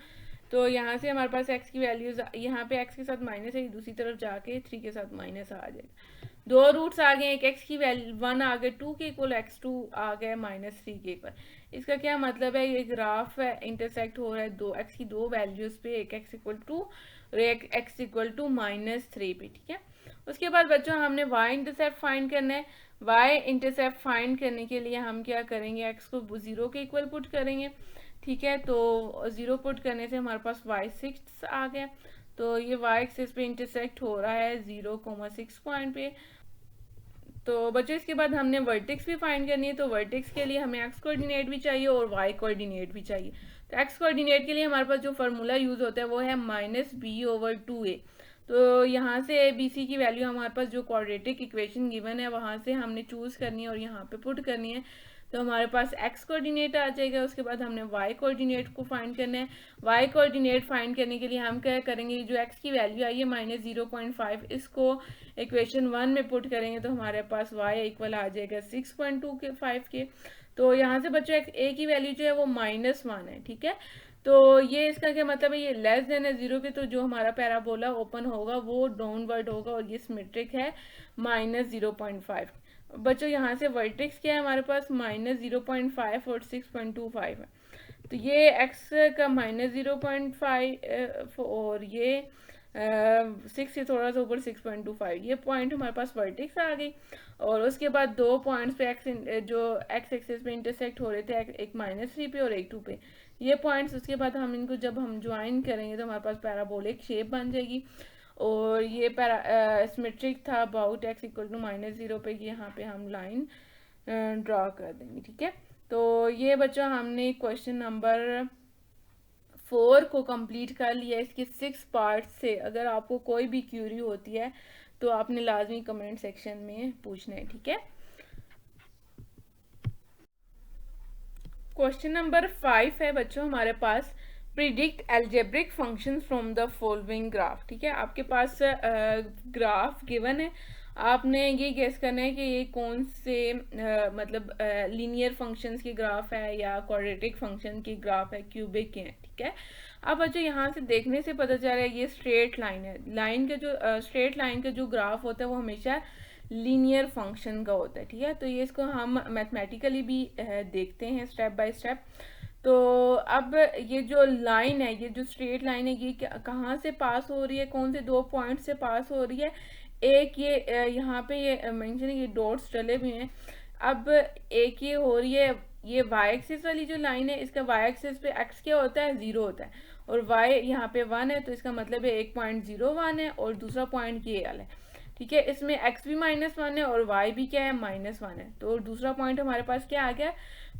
तो यहाँ से हमारे पास x की वैल्यूज, यहाँ पे x के साथ माइनस है, दूसरी तरफ जाके 3 के साथ माइनस आ जाएगा। दो रूट्स आ गए, एक x की वैल्यू 1 आ गए 2 के इक्वल, x2 आ गया -3 के इक्वल। इसका क्या मतलब है, ये ग्राफ है इंटरसेक्ट हो रहा है दो x की दो वैल्यूज पे, एक x इक्वल टू और एक x इक्वल टू -3 पे, ठीक है। उसके बाद बच्चों हमने y इंटरसेप्ट फाइंड करना है। y इंटरसेप्ट फाइंड करने के लिए हम क्या करेंगे, x को 0 के इक्वल पुट करेंगे, ठीक है। तो 0 पुट करने से हमारे पास y6 आ गया। तो ये y एक्सिस पे इंटरसेक्ट हो रहा है 0,6 पॉइंट पे। तो बच्चों इसके बाद हमने वर्टेक्स भी फाइंड करनी है। तो वर्टेक्स के लिए हमें एक्स कोऑर्डिनेट भी चाहिए और वाई कोऑर्डिनेट भी चाहिए। तो एक्स कोऑर्डिनेट के लिए हमारे पास जो फार्मूला यूज होता है वो है -b/2a। तो यहाँ से ए बी सी की वैल्यू हमारे पास जो क्वाड्रेटिक इक्वेशन गिवन है वहाँ से हमने चूज करनी है और यहाँ पे पुट करनी है। तो हमारे पास एक्स कोऑर्डिनेट आ जाएगा। उसके बाद हमने वाई कोऑर्डिनेट को फाइंड करना है। वाई कोऑर्डिनेट फाइंड करने के लिए हम क्या करेंगे, जो एक्स की वैल्यू आई है -0.5, इसको इक्वेशन 1 में पुट करेंगे तो हमारे पास y इक्वल आ जाएगा 6.25 के। तो यहाँ से बच्चों a की वैल्यू जो है वो -1 है, ठीक है। तो ये इसका क्या मतलब है, ये लेस देन है 0 के, तो जो हमारा पैराबोला ओपन होगा वो डाउनवर्ड होगा और ये सिमेट्रिक है -0.5। बच्चों यहाँ से वर्टेक्स क्या है हमारे पास, -0.5 और 6.25 है। तो ये x का -0.5 और ये 6 से थोड़ा सा ऊपर 6.25, ये पॉइंट हमारे पास वर्टेक्स आ गई। और उसके बाद दो पॉइंट्स पे जो x एक्सिस पे इंटरसेक्ट हो रहे थे, एक -3 पे और एक 2 पे, ये पॉइंट्स। उसके बाद हम इनको जब हम ज्वाइन करेंगे तो हमारे पास पैराबोलिक शेप बन जाएगी। और ये सिमेट्रिक था अबाउट x इक्वल टू -0 पे, यहाँ पे हम लाइन ड्रॉ कर देंगे, ठीक है। तो ये बच्चों हमने क्वेश्चन नंबर 4 को कंप्लीट कर लिया। इसके 6 पार्ट से अगर आपको कोई भी क्यूरी होती है तो आपने लाजमी कमेंट सेक्शन में पूछना है, ठीक है। क्वेश्चन नंबर 5 है बच्चों हमारे पास, predict algebraic functions from the following graph, ठीक है। आपके पास ग्राफ गिवन है, आपने ये गेस करना है कि ये कौन से मतलब लीनियर फंक्शंस की ग्राफ है या क्वाड्रेटिक फंक्शन की ग्राफ है, क्यूबिक के हैं, ठीक है। अब बच्चों यहाँ से देखने से पता चल रहा है ये स्ट्रेट लाइन है। लाइन का जो स्ट्रेट लाइन का जो ग्राफ होता है वो हमेशा लीनियर फंक्शन का होता है, ठीक है। तो ये इसको हम मैथमेटिकली भी देखते हैं स्टेप बाय स्टेप। तो अब ये जो लाइन है, ये जो स्ट्रेट लाइन है, ये कहाँ से पास हो रही है, कौन से दो पॉइंट से पास हो रही है। एक ये यहाँ पे ये मेंशन है, ये डॉट्स डले हुए हैं। अब एक ये हो रही है, ये y एक्सिस वाली जो लाइन है, इसका y एक्सिस पे x क्या होता है, 0 होता है, और y यहाँ पे 1 है, तो इसका मतलब है 1.01 है और दूसरा पॉइंट ये वाला है, ठीक है। इसमें x भी -1 है और y भी क्या है, -1 है। तो दूसरा पॉइंट हमारे पास क्या आ गया,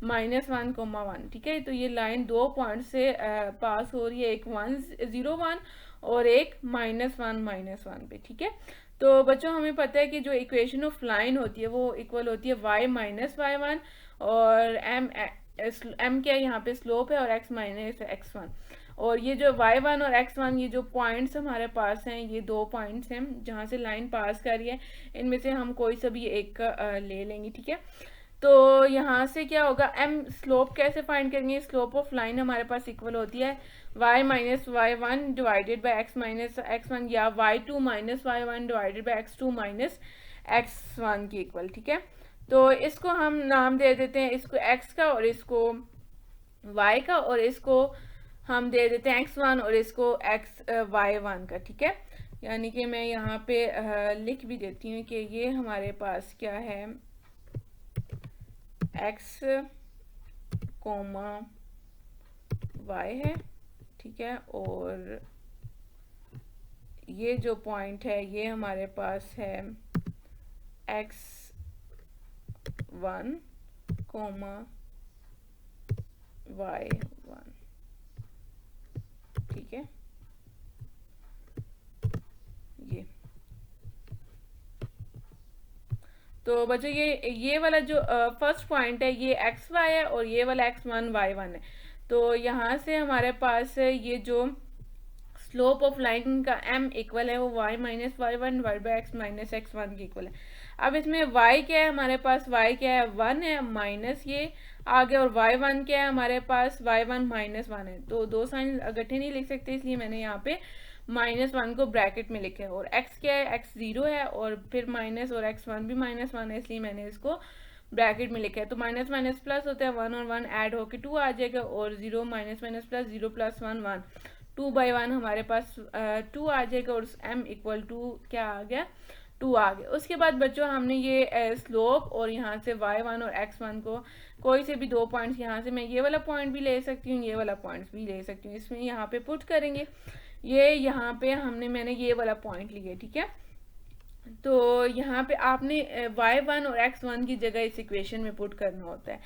-1,1, ठीक है। तो ये लाइन दो पॉइंट से पास हो रही है, एक 1,0,1 और एक -1 पे, ठीक है। तो बच्चों हमें पता है कि जो इक्वेशन ऑफ लाइन होती है वो इक्वल होती है y - y1 और m क्या है, यहाँ पे स्लोप है, और x - x1। और ये जो y1 और x1, ये जो पॉइंट्स हमारे पास हैं, ये दो पॉइंट्स हैं जहाँ से लाइन पास कर रही है, इनमें से हम कोई सा भी एक ले लेंगे, ठीक है। तो यहाँ से क्या होगा, m स्लोप कैसे फाइंड करेंगे, स्लोप ऑफ लाइन हमारे पास इक्वल होती है y - y1 divided by x - x1 या y2 - y1 divided by x2 - x1 की इक्वल, ठीक है। तो इसको हम नाम दे देते हैं, इसको x का और इसको y का, और इसको हम दे देते हैं x1 और इसको y1 का, ठीक है। यानी कि मैं यहाँ पे लिख भी देती हूँ कि ये हमारे पास क्या है, x, y है, ठीक है, और ये जो पॉइंट है ये हमारे पास है x1 कोमा y1, ठीक है। ये तो बच्चों ये वाला जो फर्स्ट पॉइंट है ये एक्स वाई है और ये वाला x1 y1 है। तो यहाँ से हमारे पास ये जो स्लोप ऑफ लाइन का m इक्वल है वो y minus y1 divide by x minus x1 के इक्वल है। अब इसमें y क्या है हमारे पास, y क्या है 1 है माइनस ये आगे, और y1 क्या है हमारे पास, y1 माइनस 1 है। तो दो साइन इकट्ठे नहीं लिख सकते, इसलिए मैंने यहाँ पे -1 को ब्रैकेट में लिखा है। और x क्या है, x 0 है और फिर माइनस, और x1 भी -1 है, इसलिए मैंने इसको ब्रैकेट में लिखा है। तो माइनस माइनस प्लस होता है, 1 और 1 ऐड होके 2 आ जाएगा, और 0 माइनस माइनस प्लस 0 प्लस 1 1, 2/1 हमारे पास 2 आ जाएगा, और m इक्वल टू क्या आ गया, 2 आ गया। उसके बाद बच्चों हमने ये स्लोप और यहाँ से y1 और x1 को कोई से भी दो पॉइंट्स, यहाँ से मैं ये वाला पॉइंट भी ले सकती हूँ, ये वाला पॉइंट्स भी ले सकती हूँ, इसमें यहाँ पे पुट करेंगे। ये यहाँ पे मैंने ये वाला पॉइंट लिया, ठीक है। तो यहाँ पे आपने y1 और x1 की जगह इस इक्वेशन में पुट करना होता है।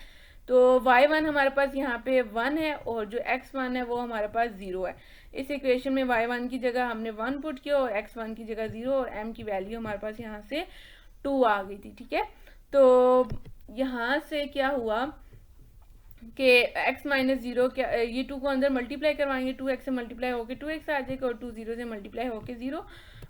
तो y1 हमारे पास यहाँ पे 1 है और जो x1 है वो हमारे पास 0 है। इस इक्वेशन में y1 की जगह हमने 1 पुट किया और x1 की जगह 0, और m की वैल्यू हमारे पास यहाँ से 2 आ गई थी, ठीक है। तो यहाँ से क्या हुआ कि x माइनस 0 क्या, ये 2 को अंदर मल्टीप्लाई करवाएंगे, 2x से मल्टीप्लाई होके 2x आ जाएगा, और 2 0 से मल्टीप्लाई होके 0,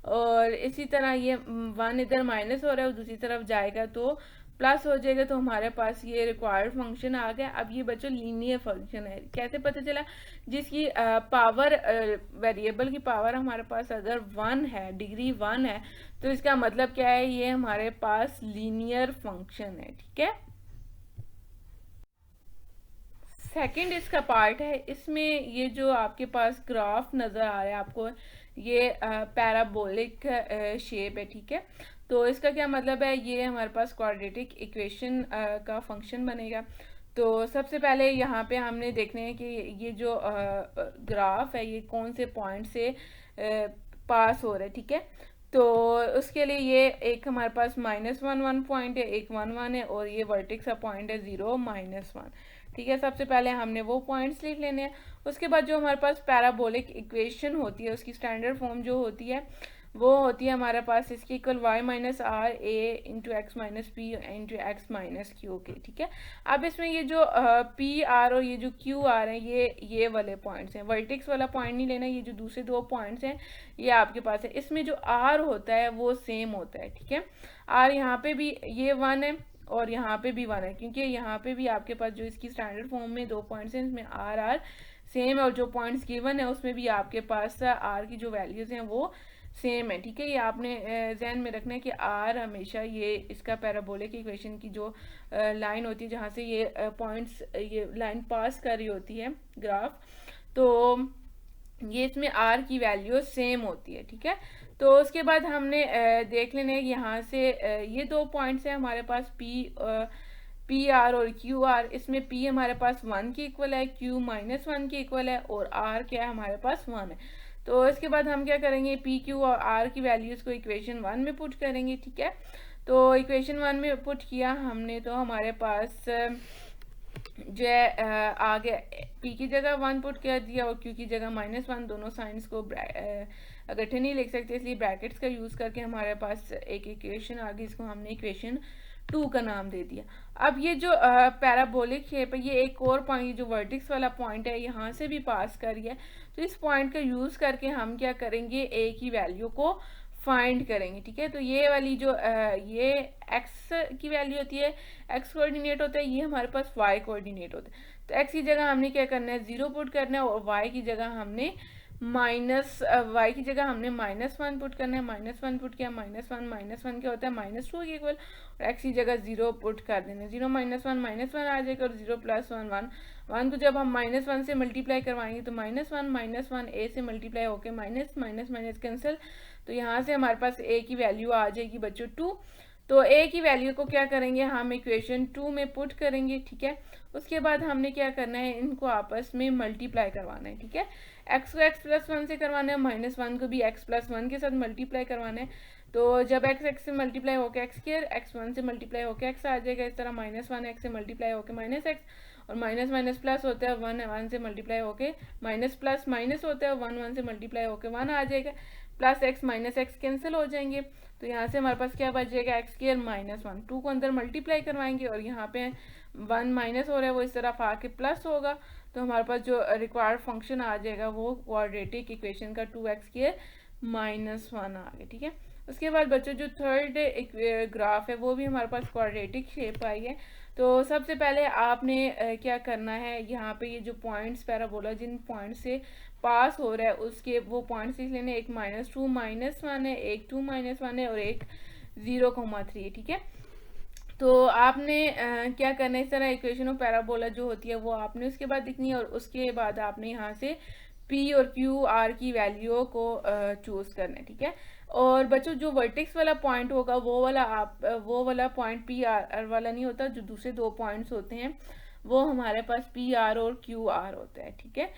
और इसी तरह ये 1 इधर माइनस हो रहा है और दूसरी तरफ जाएगा तो प्लस हो जाएगा। तो हमारे पास ये रिक्वायर्ड फंक्शन आ गया। अब ये बच्चों लीनियर फंक्शन है। कैसे पता चला, जिसकी पावर वेरिएबल की पावर हमारे पास अगर 1 है, डिग्री 1 है, तो इसका मतलब क्या है, ये हमारे पास लीनियर फंक्शन है, ठीक है। सेकंड इसका पार्ट है, इसमें ये जो आपके पास ग्राफ नज़र आ रहा है आपको, ये पैराबोलिक शेप है, ठीक है। तो इसका क्या मतलब है, ये हमारे पास क्वाड्रेटिक इक्वेशन का फंक्शन बनेगा। तो सबसे पहले यहाँ पे हमने देखना है कि ये जो ग्राफ है ये कौन से पॉइंट से पास हो रहा है, ठीक है। तो उसके लिए ये एक हमारे पास -1 पॉइंट है, एक 1 1 है, और ये वर्टेक्स का पॉइंट है 0 -1, ठीक है। सबसे पहले हमने वो पॉइंट्स लिख लेने हैं। उसके बाद जो हमारे पास पैराबोलिक इक्वेशन होती है उसकी स्टैंडर्ड फॉर्म जो होती है वो होती है हमारे पास इसकी equal y minus r a into x minus p into x minus q के, ठीक है। अब इसमें ये जो पी आर और ये जो क्यू आर है ये वाले पॉइंट्स हैं। वर्टेक्स वाला पॉइंट नहीं लेना, ये जो दूसरे दो पॉइंट्स हैं ये आपके पास है। इसमें जो आर होता है वो सेम होता है, ठीक है। आर यहाँ पे भी ये 1 है और यहाँ पे भी 1 है, क्योंकि यहाँ पे भी आपके पास जो इसकी स्टैंडर्ड फॉर्म में दो पॉइंट्स हैं इसमें आर आर सेम है, और जो पॉइंट्स गिवन है उसमें भी आपके पास आर की जो वैल्यूज़ हैं वो सेम है, ठीक है। ये आपने जहन में रखना है कि आर हमेशा ये इसका पैराबोलिक इक्वेशन की जो लाइन होती है जहाँ से ये पॉइंट्स ये लाइन पास कर रही होती है ग्राफ, तो ये इसमें आर की वैल्यू सेम होती है, ठीक है। तो उसके बाद हमने देख लेना है यहाँ से ये दो पॉइंट्स हैं हमारे पास पी आर और क्यू आर। इसमें पी हमारे पास 1 के इक्वल है, क्यू -1 के इक्वल है, और आर क्या है हमारे पास 1 है। तो इसके बाद हम क्या करेंगे, पी क्यू और आर की वैल्यूज़ को इक्वेशन 1 में पुट करेंगे, ठीक है। तो इक्वेशन 1 में पुट किया हमने तो हमारे पास जो है आगे पी की जगह 1 पुट कर दिया और क्यू की जगह -1। दोनों साइंस को इकट्ठे नहीं लिख सकते, इसलिए ब्रैकेट्स का यूज़ करके हमारे पास एक इक्वेशन आ गई, इसको हमने इक्वेशन 2 का नाम दे दिया। अब ये जो पैराबोलिक शेप है ये एक और पॉइंट जो वर्टेक्स वाला पॉइंट है यहाँ से भी पास कर गया, तो इस पॉइंट का यूज़ करके हम क्या करेंगे, ए की वैल्यू को फाइंड करेंगे, ठीक है। तो ये वाली जो ये एक्स की वैल्यू होती है, एक्स कोऑर्डिनेट होता है, ये हमारे पास वाई कोऑर्डिनेट होता है। तो एक्स की जगह हमने क्या करना है, 0 पुट करना है, और वाई की जगह हमने वाई की जगह हमने -1 पुट करना है। -1 पुट किया, -1 क्या होता है -2 के इक्वल, और एक्स की जगह 0 पुट कर देना है। 0 -1 आ जाएगा, और 0 + 1 1 को जब हम -1 से मल्टीप्लाई करवाएंगे तो -1 ए से मल्टीप्लाई होके माइनस माइनस माइनस कैंसिल, तो यहाँ से हमारे पास ए की वैल्यू आ जाएगी बच्चों 2। तो ए की वैल्यू को क्या करेंगे, हम इक्वेशन 2 में पुट करेंगे, ठीक है। उसके बाद हमने क्या करना है, इनको आपस में मल्टीप्लाई करवाना है, ठीक है। एक्स को एक्स प्लस 1 से करवाना है, माइनस 1 को भी एक्स प्लस 1 के साथ मल्टीप्लाई करवाना है। तो जब एक्स एक्स से मल्टीप्लाई होकर एक्स स्क्वायर, एक्स 1 से मल्टीप्लाई होकर एक्स आ जाएगा। इस तरह माइनस 1 एक्स से मल्टीप्लाई होकर माइनस एक्स, और माइनस माइनस प्लस होता है, 1 1 से मल्टीप्लाई होकर माइनस प्लस माइनस होता है, 1 1 से मल्टीप्लाई होकर 1 आ जाएगा। Plus x minus x cancel हो जाएंगे, तो यहाँ से हमारे पास क्या बच जाएगा, एक्स स्क्वायर माइनस 1। 2 को अंदर मल्टीप्लाई करवाएंगे और यहाँ पे 1 माइनस हो रहा है, वो इस तरफ आके प्लस होगा। तो हमारे पास जो रिक्वायर्ड फंक्शन आ जाएगा वो क्वाड्रेटिक इक्वेशन का 2x स्क्वायर माइनस 1 आ गया, ठीक है। उसके बाद बच्चों जो थर्ड ग्राफ है वो भी हमारे पास क्वाड्रेटिक शेप आई है। तो सबसे पहले आपने क्या करना है, यहाँ पे ये जो पॉइंट्स पैराबोला जिन पॉइंट से पास हो रहा है उसके वो पॉइंट्स लिख लेने। एक -2 -1 है, एक 2 -1 है, और एक 0,3 है, ठीक है। तो आपने क्या करना है, इस तरह इक्वेशन ऑफ पैराबोला जो होती है वो आपने उसके बाद लिखनी है, और उसके बाद आपने यहाँ से P और Q R की वैल्यू को चूज करना है, ठीक है। और बच्चों जो वर्टेक्स वाला पॉइंट होगा वो वाला पॉइंट PR वाला नहीं होता, जो दूसरे दो पॉइंट्स होते हैं वो हमारे पास PR और QR होता है, ठीक है।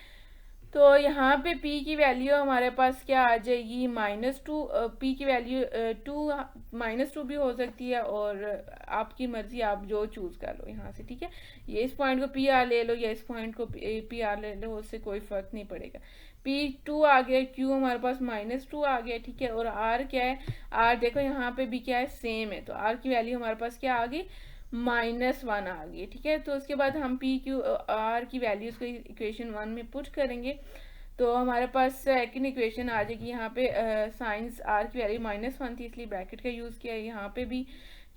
तो यहाँ पे P की वैल्यू हमारे पास क्या आ जाएगी, -2। P की वैल्यू 2 -2 भी हो सकती है, और आपकी मर्जी, आप जो चूज कर लो यहाँ से, ठीक है। ये इस पॉइंट को PR ले लो या इस पॉइंट को PR ले लो, उससे कोई फर्क नहीं पड़ेगा। P2 आ गया, Q हमारे पास -2 आ गया, ठीक है। और R क्या है, R देखो यहाँ पे भी क्या है, सेम है। तो R की वैल्यू हमारे पास क्या आ गई, -1 आ गई, ठीक है। तो उसके बाद हम PQR की वैल्यूज को इक्वेशन 1 में पुट करेंगे, तो हमारे पास सेकंड इक्वेशन आ जाएगी। यहाँ पे साइंस R की वैल्यू -1 थी इसलिए ब्रैकेट का यूज़ किया है। यहाँ पे भी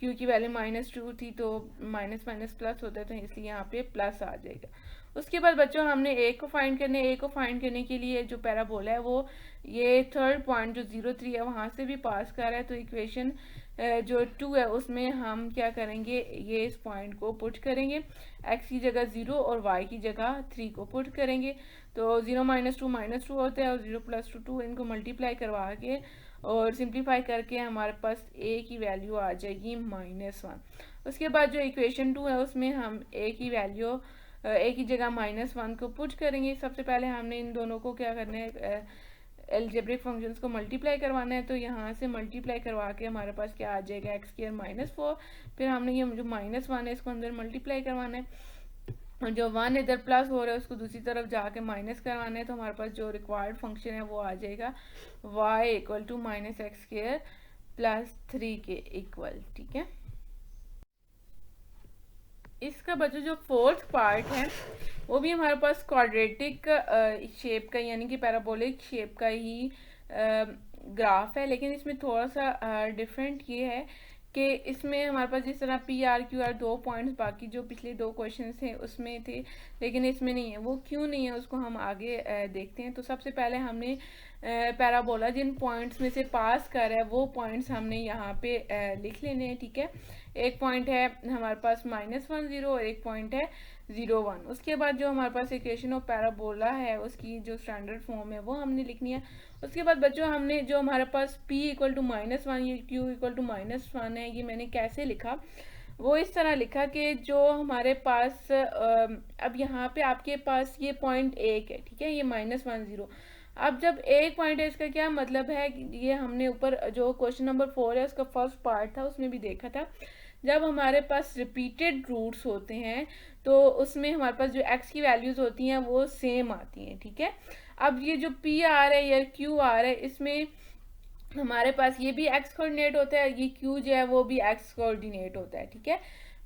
Q की वैल्यू -2 थी, तो माइनस माइनस प्लस होता है, तो इसलिए यहाँ पे प्लस आ जाएगा। उसके बाद बच्चों हमने ए को फाइंड करना है। ए को फाइंड करने के लिए जो पैराबोला है वो ये थर्ड पॉइंट जो 0,3 है वहाँ से भी पास कर रहा है। तो इक्वेशन जो 2 है उसमें हम क्या करेंगे, ये इस पॉइंट को पुट करेंगे, x की जगह 0 और y की जगह 3 को पुट करेंगे। तो 0 -2 -2 होता है, और 0 + 2 2 इनको मल्टीप्लाई करवा के और सिंप्लीफाई करके हमारे पास a की वैल्यू आ जाएगी -1। उसके बाद जो इक्वेशन 2 है उसमें हम a की वैल्यू a की जगह -1 को पुट करेंगे। सबसे पहले हमने इन दोनों को क्या करना है, एल्जेब्रिक फंक्शंस को मल्टीप्लाई करवाना है। तो यहाँ से मल्टीप्लाई करवा के हमारे पास क्या आ जाएगा, x² -4। फिर हमने ये जो -1 है इसको अंदर मल्टीप्लाई करवाना है, और जो 1 इधर प्लस हो रहा है उसको दूसरी तरफ जाके माइनस करवाना है। तो हमारे पास जो रिक्वायर्ड फंक्शन है वो आ जाएगा y = -x² + 3 के इक्वल, ठीक है। इसका बच्चों जो फोर्थ पार्ट है वो भी हमारे पास क्वाड्रेटिक शेप का यानी कि पैराबोलिक शेप का ही ग्राफ है, लेकिन इसमें थोड़ा सा डिफरेंट ये है कि इसमें हमारे पास जिस तरह PR QR 2 पॉइंट्स बाकी जो पिछले 2 क्वेश्चन थे उसमें थे, लेकिन इसमें नहीं है। वो क्यों नहीं है उसको हम आगे देखते हैं। तो सबसे पहले हमने पैराबोला जिन पॉइंट्स में से पास कर रहा है वो पॉइंट्स हमने यहाँ पे लिख लेने हैं, ठीक है। एक पॉइंट है हमारे पास -1 0 और एक पॉइंट है 0 1। उसके बाद जो हमारे पास इक्वेशन ऑफ पैराबोला है उसकी जो स्टैंडर्ड फॉर्म है वो हमने लिखनी है। उसके बाद बच्चों हमने जो हमारे पास P = -1 ये Q = -1 है, ये मैंने कैसे लिखा, वो इस तरह लिखा कि जो हमारे पास अब यहाँ पे आपके पास ये पॉइंट 1 है, ठीक है, ये -1 0। अब जब एक पॉइंट है इसका क्या मतलब है, ये हमने ऊपर जो क्वेश्चन नंबर 4 है उसका फर्स्ट पार्ट था उसमें भी देखा था। जब हमारे पास रिपीटेड रूट्स होते हैं तो उसमें हमारे पास जो x की वैल्यूज होती हैं वो सेम आती हैं, ठीक है। अब ये जो PR है या QR है इसमें हमारे पास ये भी x कोऑर्डिनेट होता है, ये Q जो है वो भी x कोऑर्डिनेट होता है, ठीक है।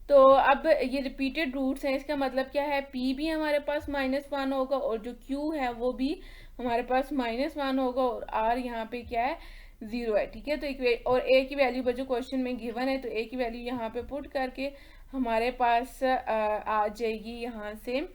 तो अब ये रिपीटेड रूट्स हैं, इसका मतलब क्या है, P भी हमारे पास -1 होगा और जो Q है वो भी हमारे पास -1 होगा, और R यहाँ पे क्या है, 0 है, ठीक है। तो और A की वैल्यू जो क्वेश्चन में गिवन है तो A की वैल्यू यहाँ पे पुट करके हमारे पास आ जाएगी यहाँ से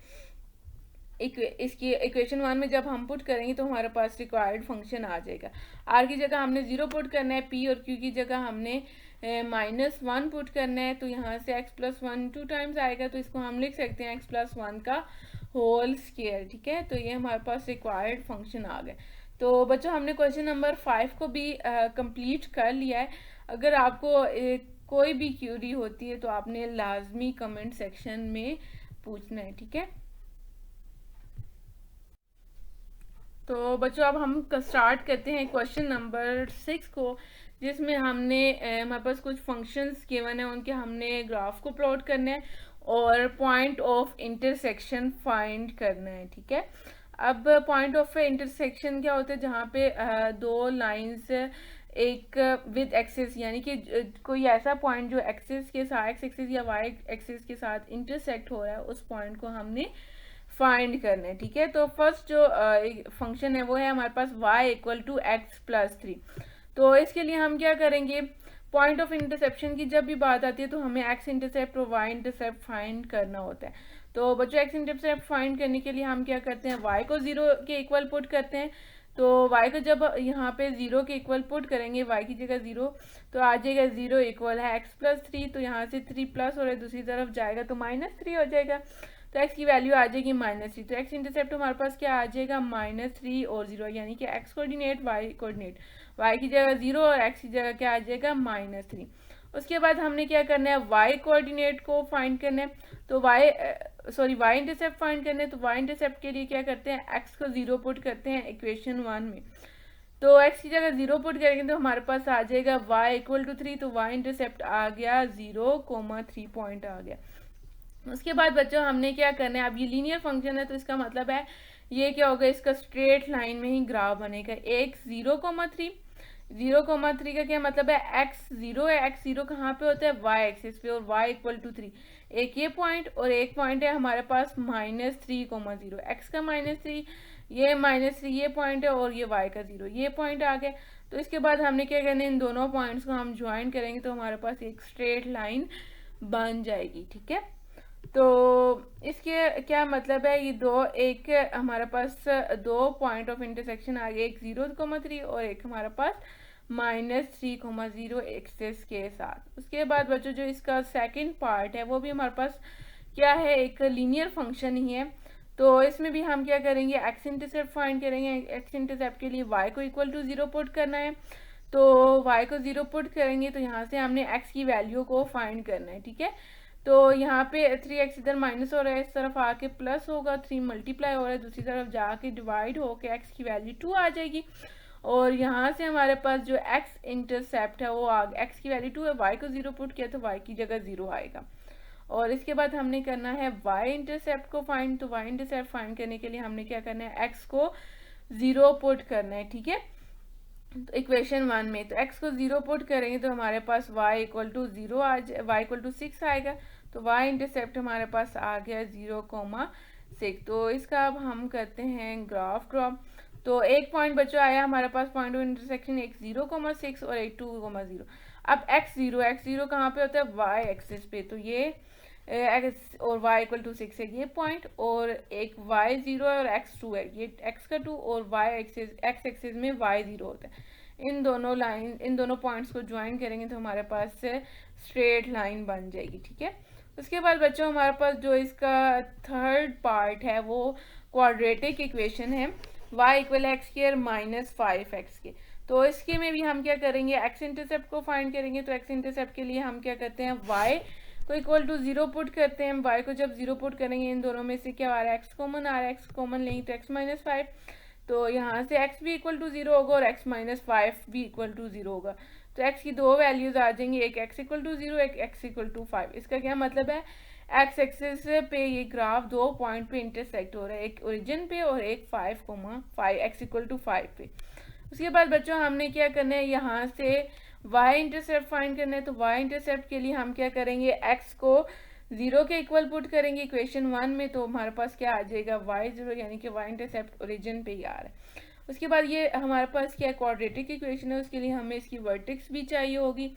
इसकी इक्वेशन 1 में जब हम पुट करेंगे तो हमारे पास रिक्वायर्ड फंक्शन आ जाएगा। R की जगह हमने 0 पुट करना है, P और Q की जगह हमने -1 पुट करना है। तो यहाँ से x + 1 2 टाइम्स आएगा, तो इसको हम लिख सकते हैं x + 1 का होल स्क्वायर, ठीक है। तो ये हमारे पास रिक्वायर्ड फंक्शन आ गए। तो बच्चों हमने क्वेश्चन नंबर 5 को भी कंप्लीट कर लिया है। अगर आपको कोई भी क्यूरी होती है तो आपने लाजमी कमेंट सेक्शन में पूछना है, ठीक है। तो बच्चों अब हम स्टार्ट करते हैं क्वेश्चन नंबर 6 को, जिसमें हमने हमारे पास कुछ फंक्शंस गिवन है, उनके हमने ग्राफ को प्लॉट करना है और पॉइंट ऑफ इंटरसेक्शन फाइंड करना है, ठीक है। अब पॉइंट ऑफ इंटरसेक्शन क्या होता है, जहाँ पे दो लाइंस एक विद एक्सिस, यानी कि कोई ऐसा पॉइंट जो एक्सिस के साथ, एक्स एक्सिस या वाई एक्सिस के साथ इंटरसेक्ट हो रहा है, उस पॉइंट को हमने फाइंड करना है, ठीक है। तो फर्स्ट जो फंक्शन है वो है हमारे पास y equal to x plus 3। तो इसके लिए हम क्या करेंगे, पॉइंट ऑफ इंटरसेप्शन की जब भी बात आती है तो हमें एक्स इंटरसेप्ट और वाई इंटरसेप्ट फाइंड करना होता है। तो बच्चों एक्स इंटरसेप्ट फाइंड करने के लिए हम क्या करते हैं, y को 0 के इक्वल पुट करते हैं। तो y को जब यहाँ पे 0 के इक्वल पुट करेंगे, y की जगह 0, तो आ जाएगा 0 इक्वल है एक्स प्लस 3। तो यहाँ से 3 प्लस हो रहा है, दूसरी तरफ जाएगा तो -3 हो जाएगा, तो x की वैल्यू आ जाएगी -3। तो x इंटरसेप्ट हमारे पास क्या आ जाएगा, -3 और 0, यानी कि x coordinate y coordinate, y की जगह 0 और x की जगह क्या आ जाएगा -3। उसके बाद हमने क्या करना है, y कोऑर्डिनेट को फाइंड करना है। तो y इंटरसेप्ट फाइंड करना है। तो y इंटरसेप्ट के लिए क्या करते हैं, x को 0 पुट करते हैं इक्वेशन 1 में। तो x की जगह 0 पुट करेंगे तो हमारे पास आ जाएगा y इक्वल टू 3। तो y इंटरसेप्ट आ गया 0,3 पॉइंट आ गया। उसके बाद बच्चों हमने क्या करना है, अब ये लीनियर फंक्शन है तो इसका मतलब है ये क्या होगा, इसका स्ट्रेट लाइन में ही ग्राफ बनेगा। एक 0,3, 0,3 का क्या मतलब है, x 0 है, x 0 कहाँ पे होता है, y एक्सिस पे, और y इक्वल टू 3। एक ये पॉइंट और एक पॉइंट है हमारे पास -3,0, x का -3, ये -3 ये पॉइंट है, और ये y का 0 ये पॉइंट आ गया। तो इसके बाद हमने क्या करना है, इन दोनों पॉइंट्स को हम ज्वाइन करेंगे तो हमारे पास एक स्ट्रेट लाइन बन जाएगी, ठीक है। तो इसके क्या मतलब है, ये दो, एक हमारे पास दो पॉइंट ऑफ इंटरसेक्शन आ गए, एक 0,3 और एक हमारे पास -3,0 एक्सेस के साथ। उसके बाद बच्चों जो इसका सेकंड पार्ट है वो भी हमारे पास क्या है, एक लीनियर फंक्शन ही है। तो इसमें भी हम क्या करेंगे, एक्स इंटरसेप्ट फाइंड करेंगे। एक्स इंटरसेप्ट के लिए y को इक्वल टू 0 पुट करना है। तो y को 0 पुट करेंगे तो यहाँ से हमने x की वैल्यू को फाइंड करना है, ठीक है। तो यहाँ पे 3x इधर माइनस हो रहा है, इस तरफ आके प्लस होगा, 3 मल्टीप्लाई हो रहा है, दूसरी तरफ जाके डिवाइड होके x की वैल्यू 2 आ जाएगी। और यहाँ से हमारे पास जो x इंटरसेप्ट है वो x की वैल्यू 2 है, y को 0 पुट किया तो y की जगह 0 आएगा। और इसके बाद हमने करना है y इंटरसेप्ट को फाइंड। तो y इंटरसेप्ट फाइंड करने के लिए हमने क्या करना है, x को 0 पुट करना है, ठीक है। तो इक्वेशन 1 में तो x को 0 पुट करेंगे तो हमारे पास y equal to 0 y equal to 6 आएगा। तो y इंटरसेप्ट हमारे पास आ गया 0,6। तो इसका अब हम करते हैं ग्राफ ड्रॉ। तो एक पॉइंट बच्चों आया हमारे पास, पॉइंट ऑफ इंटरसेक्शन, एक 0,6 और एक 2,0। अब x0 कहाँ पे होता है, y एक्सिस पे। तो ये x और y इक्वल टू 6 है ये पॉइंट, और एक y0 और x2 है, ये x का 2 और y एक्सिस, x एक्सिस में y0 होता है। इन दोनों पॉइंट्स को ज्वाइन करेंगे तो हमारे पास स्ट्रेट लाइन बन जाएगी, ठीक है। उसके बाद बच्चों हमारे पास जो इसका थर्ड पार्ट है वो क्वाड्रेटिक इक्वेशन है, y equal x square minus 5x के। तो इसके में भी हम क्या करेंगे, x इंटरसेप्ट को फाइंड करेंगे। तो x इंटरसेप्ट के लिए हम क्या करते हैं, y को इक्वल टू 0 पुट करते हैं। y को जब 0 पुट करेंगे, इन दोनों में से क्या आ रहा है, x कॉमन आ रहा है, x कॉमन लेंगे तो x माइनस 5। तो यहाँ से x भी इक्वल टू 0 होगा और x माइनस 5 भी इक्वल टू 0 होगा। तो x की दो वैल्यूज आ जाएंगी, एक x इक्वल टू 0, एक x इक्वल टू 5। इसका क्या मतलब है, x एक्सिस पे ये ग्राफ दो पॉइंट पे इंटरसेक्ट हो रहा है, एक ओरिजिन पे और एक 5,5 x इक्वल टू 5 पे। उसके बाद बच्चों हमने क्या करना है, यहाँ से y इंटरसेप्ट फाइंड करना है। तो y इंटरसेप्ट के लिए हम क्या करेंगे, x को 0 के इक्वल पुट करेंगे इक्वेशन 1 में। तो हमारे पास क्या आ जाएगा, y0, यानी कि y इंटरसेप्ट ओरिजिन पे ही आ रहा है। उसके बाद ये हमारे पास क्या क्वाड्रेटिक इक्वेशन है, उसके लिए हमें इसकी वर्टेक्स भी चाहिए होगी।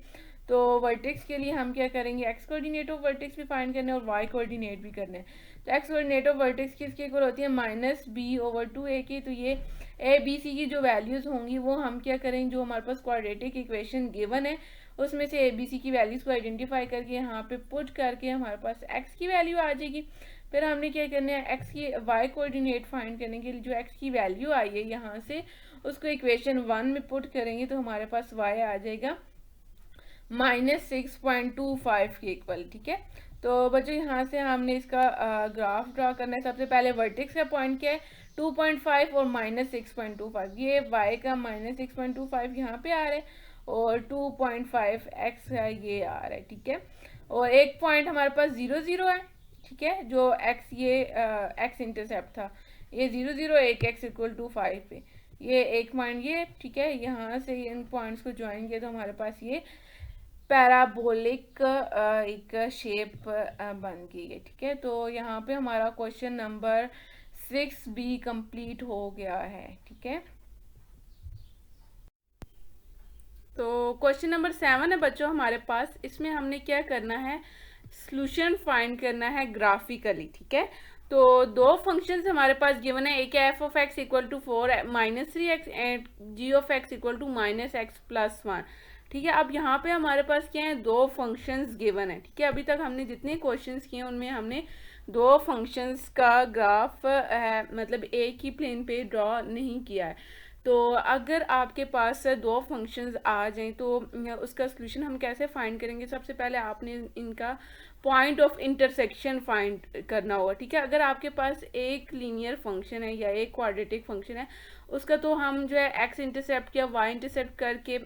तो वर्टेक्स के लिए हम क्या करेंगे, x कोऑर्डिनेट ऑफ वर्टेक्स भी फाइंड करना है और y कोऑर्डिनेट भी करना है। तो x कोऑर्डिनेट ऑफ वर्टेक्स किसके इक्वल होती है, -b/2a की। तो ये a b c की जो वैल्यूज होंगी वो हम क्या करेंगे, जो हमारे पास क्वाड्रेटिक इक्वेशन गिवन है उसमें से a b c की वैल्यूज को आइडेंटिफाई करके यहाँ पे पुट करके हमारे पास x की वैल्यू आ जाएगी। फिर हमने क्या करना है, x की y कोऑर्डिनेट फाइंड करने के लिए जो x की वैल्यू आई है यहाँ से उसको इक्वेशन 1 में पुट करेंगे तो हमारे पास y आ जाएगा -6.25 के इक्वल, ठीक है। तो बच्चों यहाँ से हमने इसका ग्राफ ड्रा करना है। सबसे पहले वर्टेक्स का पॉइंट क्या है, 2.5 और -6.25, ये y का -6.25 यहाँ पे आ रहा है और 2.5 x का ये आ रहा है, ठीक है। और एक पॉइंट हमारे पास 0 0 है, ठीक है, जो x ये x इंटरसेप्ट था, ये 0 0 एक x इक्वल टू 5 पे, ये एक पॉइंट ये, ठीक है। यहाँ से इन पॉइंट्स को ज्वाइन किया तो हमारे पास ये पैराबोलिक एक शेप बन गई है, ठीक है। तो यहाँ पे हमारा क्वेश्चन नंबर 6B कंप्लीट हो गया है, ठीक है। तो क्वेश्चन नंबर 7 है बच्चों हमारे पास। इसमें हमने क्या करना है, सॉल्यूशन फाइंड करना है ग्राफिकली, ठीक है। तो दो फंक्शंस हमारे पास गिवन है, एक है f of x equal to 4-3x and g of x equal to -x+1, ठीक है। अब यहाँ पे हमारे पास क्या है, दो फंक्शंस गिवन है, ठीक है। अभी तक हमने जितने क्वेश्चंस किए उनमें हमने दो फंक्शंस का ग्राफ मतलब एक ही प्लेन पे ड्रॉ नहीं किया है। तो अगर आपके पास दो फंक्शंस आ जाएं तो उसका सॉल्यूशन हम कैसे फाइंड करेंगे। सबसे पहले आपने इनका पॉइंट ऑफ इंटरसेक्शन फाइंड करना होगा, ठीक है। अगर आपके पास एक लीनियर फंक्शन है या एक क्वाड्रेटिक फंक्शन है, उसका तो हम जो है एक्स इंटरसेप्ट या वाई इंटरसेप्ट करके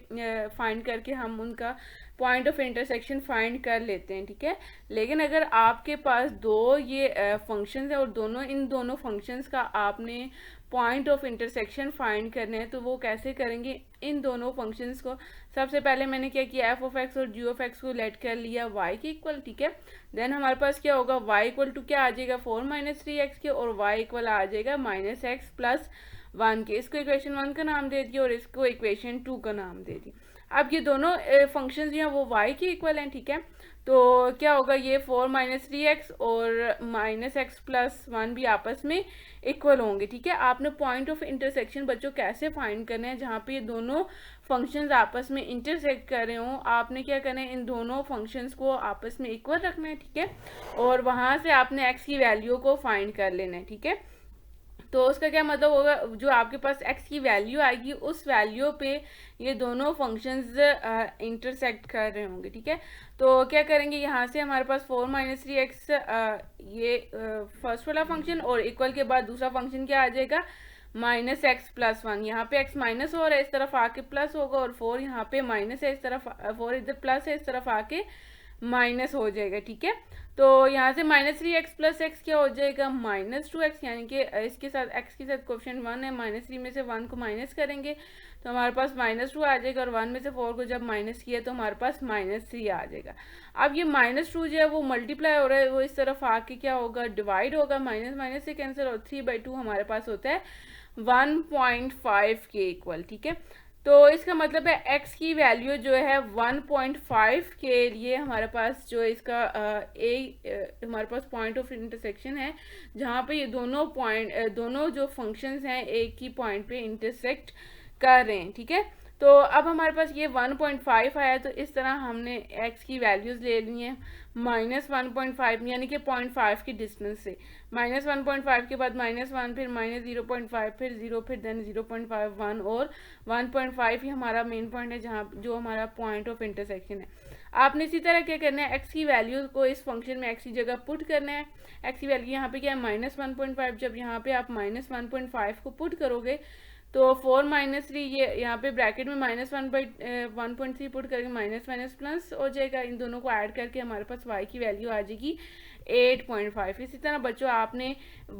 फाइंड करके हम उनका पॉइंट ऑफ इंटरसेक्शन फाइंड कर लेते हैं, ठीक है। लेकिन अगर आपके पास दो ये फंक्शंस है और इन दोनों फंक्शंस का आपने पॉइंट ऑफ इंटरसेक्शन फाइंड करने हैं, तो वो कैसे करेंगे, इन दोनों फंक्शंस को सबसे पहले मैंने क्या किया, f ऑफ x और g ऑफ x को लेट कर लिया y के इक्वल, ठीक है। देन हमारे पास क्या होगा, y इक्वल टू क्या आ जाएगा, 4-3x के, और y इक्वल आ जाएगा -x+1 के। इसको इक्वेशन 1 का नाम दे दिया और इसको इक्वेशन 2 का नाम दे दिया। अब ये दोनों फंक्शंस जो हैं वो y के इक्वल हैं, ठीक है। तो क्या होगा, ये 4-3x और -x+1 भी आपस में इक्वल होंगे, ठीक है। आपने पॉइंट ऑफ इंटरसेक्शन बच्चों कैसे फाइंड करना है, जहाँ पे ये दोनों फंक्शंस आपस में इंटरसेक्ट कर रहे हों, आपने क्या करना है, इन दोनों फंक्शंस को आपस में इक्वल रखना है, ठीक है। और वहाँ से आपने x की वैल्यू को फाइंड कर लेना है, ठीक है। तो उसका क्या मतलब होगा, जो आपके पास x की वैल्यू आएगी उस वैल्यू पे ये दोनों फंक्शंस इंटरसेक्ट कर रहे होंगे, ठीक है। तो क्या करेंगे, यहाँ से हमारे पास 4-3x ये फर्स्ट वाला फंक्शन और इक्वल के बाद दूसरा फंक्शन क्या आ जाएगा, -x+1। यहाँ पे x माइनस हो रहा है, इस तरफ आके प्लस होगा, और 4 यहाँ पे माइनस है, इस तरफ 4 इधर प्लस है, इस तरफ आके माइनस हो जाएगा, ठीक है। तो यहाँ से -3x + x क्या हो जाएगा, -2x, यानी कि इसके साथ x के साथ कोएफिशिएंट 1 है, -3 में से 1 को माइनस करेंगे तो हमारे पास -2 आ जाएगा, और 1 में से 4 को जब माइनस किया तो हमारे पास -3 आ जाएगा। अब ये -2 जो है वो मल्टीप्लाई हो रहा है, वो इस तरफ आके क्या होगा, डिवाइड होगा, माइनस से कैंसिल, और 3/2 हमारे पास होता है 1.5 के इक्वल, ठीक है। तो इसका मतलब है x की वैल्यू जो है 1.5 के लिए हमारे पास जो इसका हमारे पास पॉइंट ऑफ इंटरसेक्शन है, जहाँ पे ये दोनों जो फंक्शंस हैं एक ही पॉइंट पे इंटरसेक्ट कर रहे हैं, ठीक है। तो अब हमारे पास ये 1.5 आया, तो इस तरह हमने x की वैल्यूज़ ले ली हैं -1.5, यानी कि 0.5 की डिस्टेंस से, -1.5 के बाद -1, फिर -0.5, फिर 0, फिर देन 0.5, 1 और 1.5 ही हमारा मेन पॉइंट है, जहाँ जो हमारा पॉइंट ऑफ इंटरसेक्शन है। आपने इसी तरह क्या करना है, x की वैल्यू को इस फंक्शन में x की जगह पुट करना है। x की वैल्यू यहाँ पे क्या है, -1.5, जब यहाँ पे आप -1.5 को पुट करोगे तो 4-3 ये यहाँ पे ब्रैकेट में -1/1.3 पुट करके माइनस प्लस हो जाएगा, इन दोनों को ऐड करके हमारे पास y की वैल्यू आ जाएगी 8.5। इसी तरह बच्चों आपने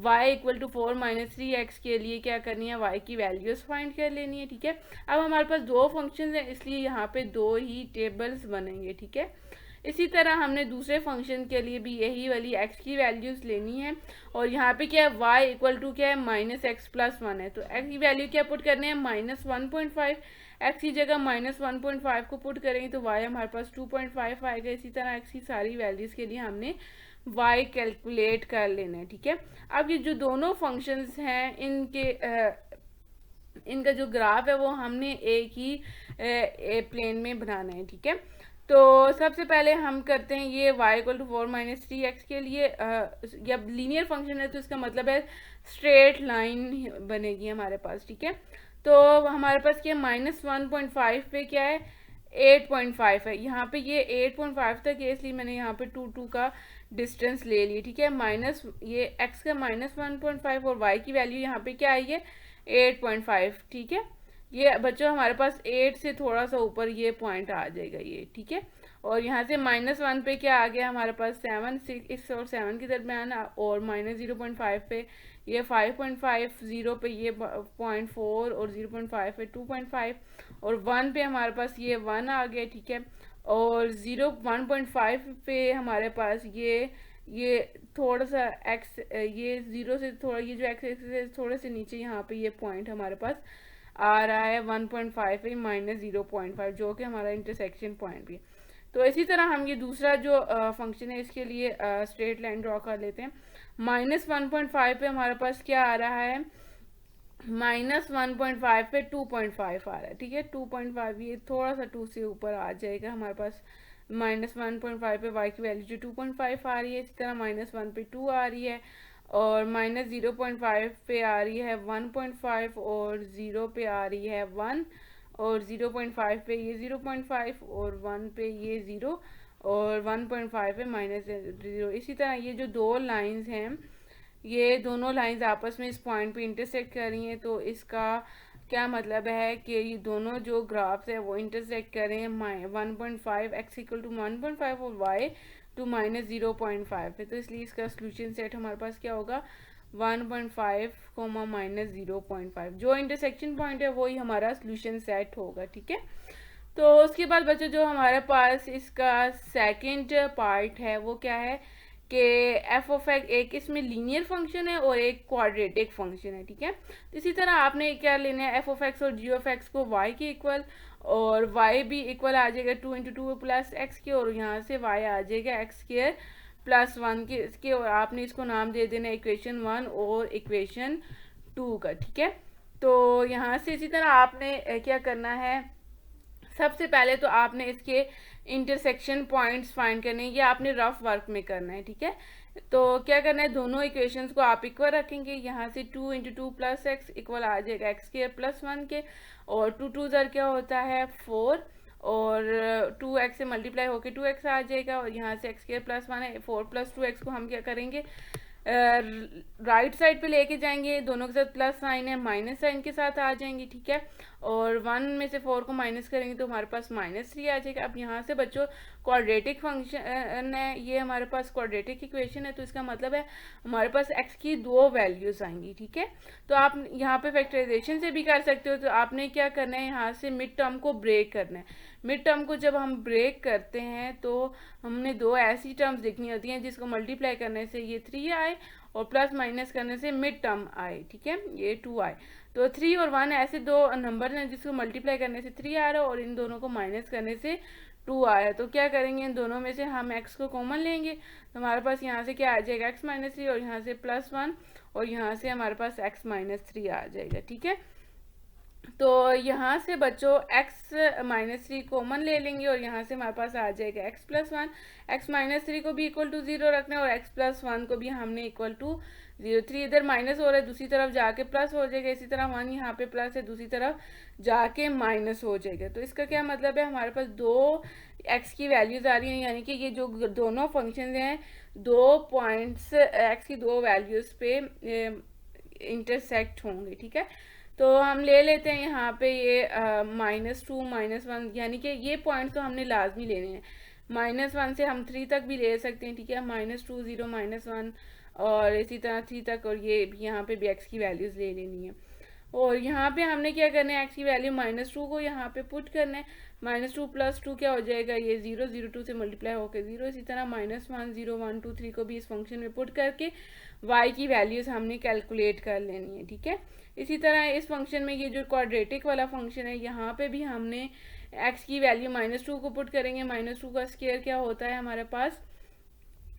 y इक्वल टू 4-3x के लिए क्या करनी है, y की वैल्यूज फाइंड कर लेनी है, ठीक है। अब हमारे पास दो फंक्शंस हैं, इसलिए यहाँ पे दो ही टेबल्स बनेंगे, ठीक है। इसी तरह हमने दूसरे फंक्शन के लिए भी यही वाली x की वैल्यूज लेनी है, और यहाँ पे क्या है, y इक्वल टू क्या है, -x+1 है, तो x की वैल्यू क्या पुट करने हैं, -1.5, x की जगह -1.5 को पुट करेंगे तो y हमारे पास 2.5 आएगा। इसी तरह x की सारी वैल्यूज के लिए हमने y कैलकुलेट कर लेना है, ठीक है। अब ये जो दोनों फंक्शंस हैं इनका जो ग्राफ है वो हमने एक ही प्लेन में बनाना है, ठीक है। तो सबसे पहले हम करते हैं ये y इक्वल टू 4-3x के लिए, जब लीनियर फंक्शन है तो इसका मतलब है स्ट्रेट लाइन बनेगी हमारे पास, ठीक है। तो हमारे पास क्या -1.5 पे क्या है, 8.5 है। यहाँ पे ये 8.5 तक है, इसलिए मैंने यहाँ पे 2 का डिस्टेंस ले लिया, ठीक है। माइनस ये x का -1.5 और y की वैल्यू यहाँ पे क्या आई है 8.5, ठीक है। ये बच्चों हमारे पास 8 से थोड़ा सा ऊपर ये पॉइंट आ जाएगा ये, ठीक है। और यहाँ से -1 पे क्या आ गया हमारे पास 7, 6 और 7 के दरमियान, और -0.5 पे ये 5.5, 0 पे ये 0.4 और 0.5 पे 2.5 और 1 पे हमारे पास ये 1 आ गया, ठीक है। और 1.5 पे हमारे पास ये थोड़ा सा x, ये 0 से थोड़ा, ये जो x एक्सिस है थोड़े से नीचे यहाँ पे ये पॉइंट हमारे पास आ रहा है 1.5 पे -0.5, जो कि हमारा इंटरसेक्शन पॉइंट भी है। तो इसी तरह हम ये दूसरा जो फंक्शन है इसके लिए स्ट्रेट लाइन ड्रॉ कर लेते हैं। -1.5 पे हमारे पास क्या आ रहा है, -1.5 पे 2.5 आ रहा है, ठीक है। 2.5 ये थोड़ा सा 2 से ऊपर आ जाएगा हमारे पास। -1.5 पे y की वैल्यू जो 2.5 आ रही है, इसी तरह -1 पे 2 आ रही है, और -0.5 पे आ रही है 1.5, और 0 पे आ रही है 1, और 0.5 पे ये 0.5, और 1 पे ये 0, और 1.5 पे -0। इसी तरह ये जो दो लाइंस हैं, ये दोनों लाइंस आपस में इस पॉइंट पे इंटरसेक्ट कर रही हैं। तो इसका क्या मतलब है कि ये दोनों जो ग्राफ्स है वो इंटरसेक्ट कर रहे हैं 1.5 x इक्वल टू 1.5 और y टू -0.5 है। तो इसलिए इसका सोल्यूशन सेट हमारे पास क्या होगा 1.5, -0.5, जो इंटरसेक्शन पॉइंट है वही हमारा सोल्यूशन सेट होगा, ठीक है। तो उसके बाद बच्चों जो हमारे पास इसका सेकंड पार्ट है वो क्या है कि एफ ऑफ एक्स एक इसमें लीनियर फंक्शन है और एक क्वाड्रेटिक फंक्शन है, ठीक है। तो इसी तरह आपने क्या लेना है, एफ ऑफ एक्स और जी ऑफ एक्स को वाई के इक्वल, और वाई भी इक्वल आ जाएगा 2 × 2 प्लस एक्स के, और यहाँ से वाई आ जाएगा एक्स स्क्वायर प्लस 1 के इसके, और आपने इसको नाम दे देना इक्वेशन 1 और इक्वेशन 2 का, ठीक है। तो यहाँ से इसी तरह आपने क्या करना है, सबसे पहले तो आपने इसके इंटरसेक्शन पॉइंट्स फाइंड करने हैं, ये आपने रफ वर्क में करना है, ठीक है। तो क्या करना है, दोनों इक्वेशंस को आप इक्वल रखेंगे। यहाँ से 2 × 2 प्लस एक्स इक्वल आ जाएगा एक्स स्क्वायर प्लस 1 के, और 2 2 ज़र क्या होता है 4, और 2x से मल्टीप्लाई होकर 2x आ जाएगा, और यहाँ से एक्स स्क्वायर प्लस 1 है, 4 + 2x को हम क्या करेंगे राइट साइड पे लेके जाएंगे, दोनों के साथ प्लस साइन है माइनस साइन के साथ आ जाएंगे, ठीक है। और 1 में से 4 को माइनस करेंगे तो हमारे पास -3 आ जाएगा। अब यहाँ से बच्चों क्वाड्रेटिक फंक्शन है, ये हमारे पास क्वाड्रेटिक इक्वेशन है, तो इसका मतलब है हमारे पास x की 2 वैल्यूज आएंगी, ठीक है। तो आप यहाँ पे फैक्टराइजेशन से भी कर सकते हो। तो आपने क्या करना है, यहाँ से मिड टर्म को ब्रेक करना है। मिड टर्म को जब हम ब्रेक करते हैं तो हमने दो ऐसी टर्म्स लिखनी होती हैं जिसको मल्टीप्लाई करने से ये 3 आए और प्लस माइनस करने से मिड टर्म आए, ठीक है, ये 2 आए। तो 3 और 1 ऐसे दो नंबर हैं जिसको मल्टीप्लाई करने से 3 आ रहा है और इन दोनों को माइनस करने से 2 आया। तो क्या करेंगे, इन दोनों में से हम x को कॉमन लेंगे, तो हमारे पास यहाँ से क्या आ जाएगा x - 3, और यहाँ से +1, और यहाँ से हमारे पास x - 3 आ जाएगा, ठीक है। तो यहाँ से बच्चों x - 3 कॉमन ले लेंगे और यहाँ से हमारे पास आ जाएगा x + 1। x - 3 को भी इक्वल टू 0 रखना है और x + 1 को भी हमने इक्वल टू 0। 3 इधर माइनस हो रहा है, दूसरी तरफ जाके प्लस हो जाएगा। इसी तरह 1 यहाँ पे प्लस है, दूसरी तरफ जाके माइनस हो जाएगा। तो इसका क्या मतलब है, हमारे पास दो x की वैल्यूज आ रही हैं, यानी कि ये जो दोनों फंक्शन हैं दो पॉइंट्स x की दो वैल्यूज पे इंटरसेक्ट होंगे, ठीक है। तो हम ले लेते हैं यहाँ पे ये -2 -1, यानी कि ये पॉइंट्स तो हमने लाजमी लेने हैं। -1 से हम 3 तक भी ले सकते हैं, ठीक है, -2 0 -1 और इसी तरह 3 तक, और ये यहाँ पे भी x की वैल्यूज ले लेनी है। और यहाँ पे हमने क्या करना है, x की वैल्यू -2 को यहाँ पे पुट करना है। -2 + 2 क्या हो जाएगा, ये 0 0 2 से मल्टीप्लाई होकर 0। इसी तरह -1 0 1 2 3 को भी इस फंक्शन में पुट करके y की वैल्यूज हमने कैलकुलेट कर लेनी है, ठीक है। इसी तरह इस फंक्शन में ये जो क्वाड्रेटिक वाला फंक्शन है, यहाँ पे भी हमने x की वैल्यू -2 को पुट करेंगे। -2 का स्क्वायर क्या होता है हमारे पास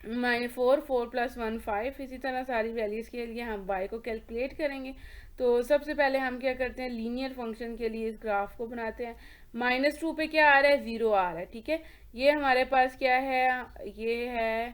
-4 4 + 1 5। इसी तरह सारी वैल्यूज़ के लिए हम y को कैलकुलेट करेंगे। तो सबसे पहले हम क्या करते हैं, लीनियर फंक्शन के लिए इस ग्राफ को बनाते हैं। -2 पे क्या आ रहा है, 0 आ रहा है, ठीक है। ये हमारे पास क्या है, ये है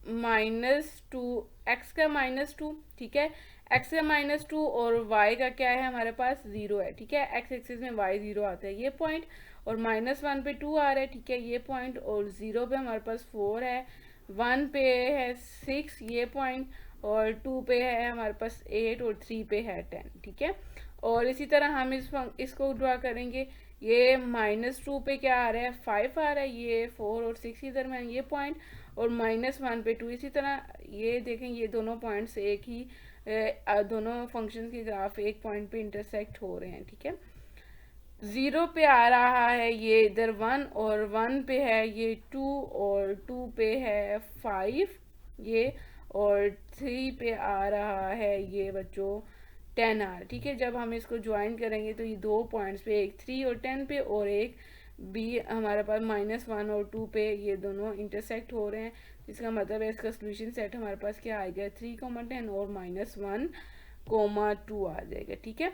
-2, एक्स का -2, ठीक है, एक्स का -2 और वाई का क्या है हमारे पास 0 है, ठीक है, एक्स एक्सिस में वाई 0 आता है ये पॉइंट, और -1 पे 2 आ रहा है, ठीक है, ये पॉइंट, और 0 पे हमारे पास 4 है, 1 पे है 6 ये पॉइंट, और 2 पे है हमारे पास 8, और 3 पे है 10, ठीक है। और इसी तरह हम इसको ड्रा करेंगे, ये -2 पे क्या आ रहा है 5 आ रहा है, ये 4 और 6 के दरमियान ये पॉइंट, और -1 पे 2, इसी तरह ये देखें ये दोनों पॉइंट्स एक ही दोनों फंक्शन के ग्राफ एक पॉइंट पे इंटरसेक्ट हो रहे हैं, ठीक है। 0 पे आ रहा है ये इधर 1, और 1 पे है ये 2, और 2 पे है 5 ये, और 3 पे आ रहा है ये बच्चों 10 आर, ठीक है। जब हम इसको ज्वाइन करेंगे तो ये दो पॉइंट्स पे, एक 3 और 10 पे, और एक बी हमारे पास -1 और 2 पे, ये दोनों इंटरसेक्ट हो रहे हैं। इसका मतलब है इसका सोल्यूशन सेट हमारे पास क्या आएगा 3, 10 और -1, 2 आ जाएगा, ठीक है।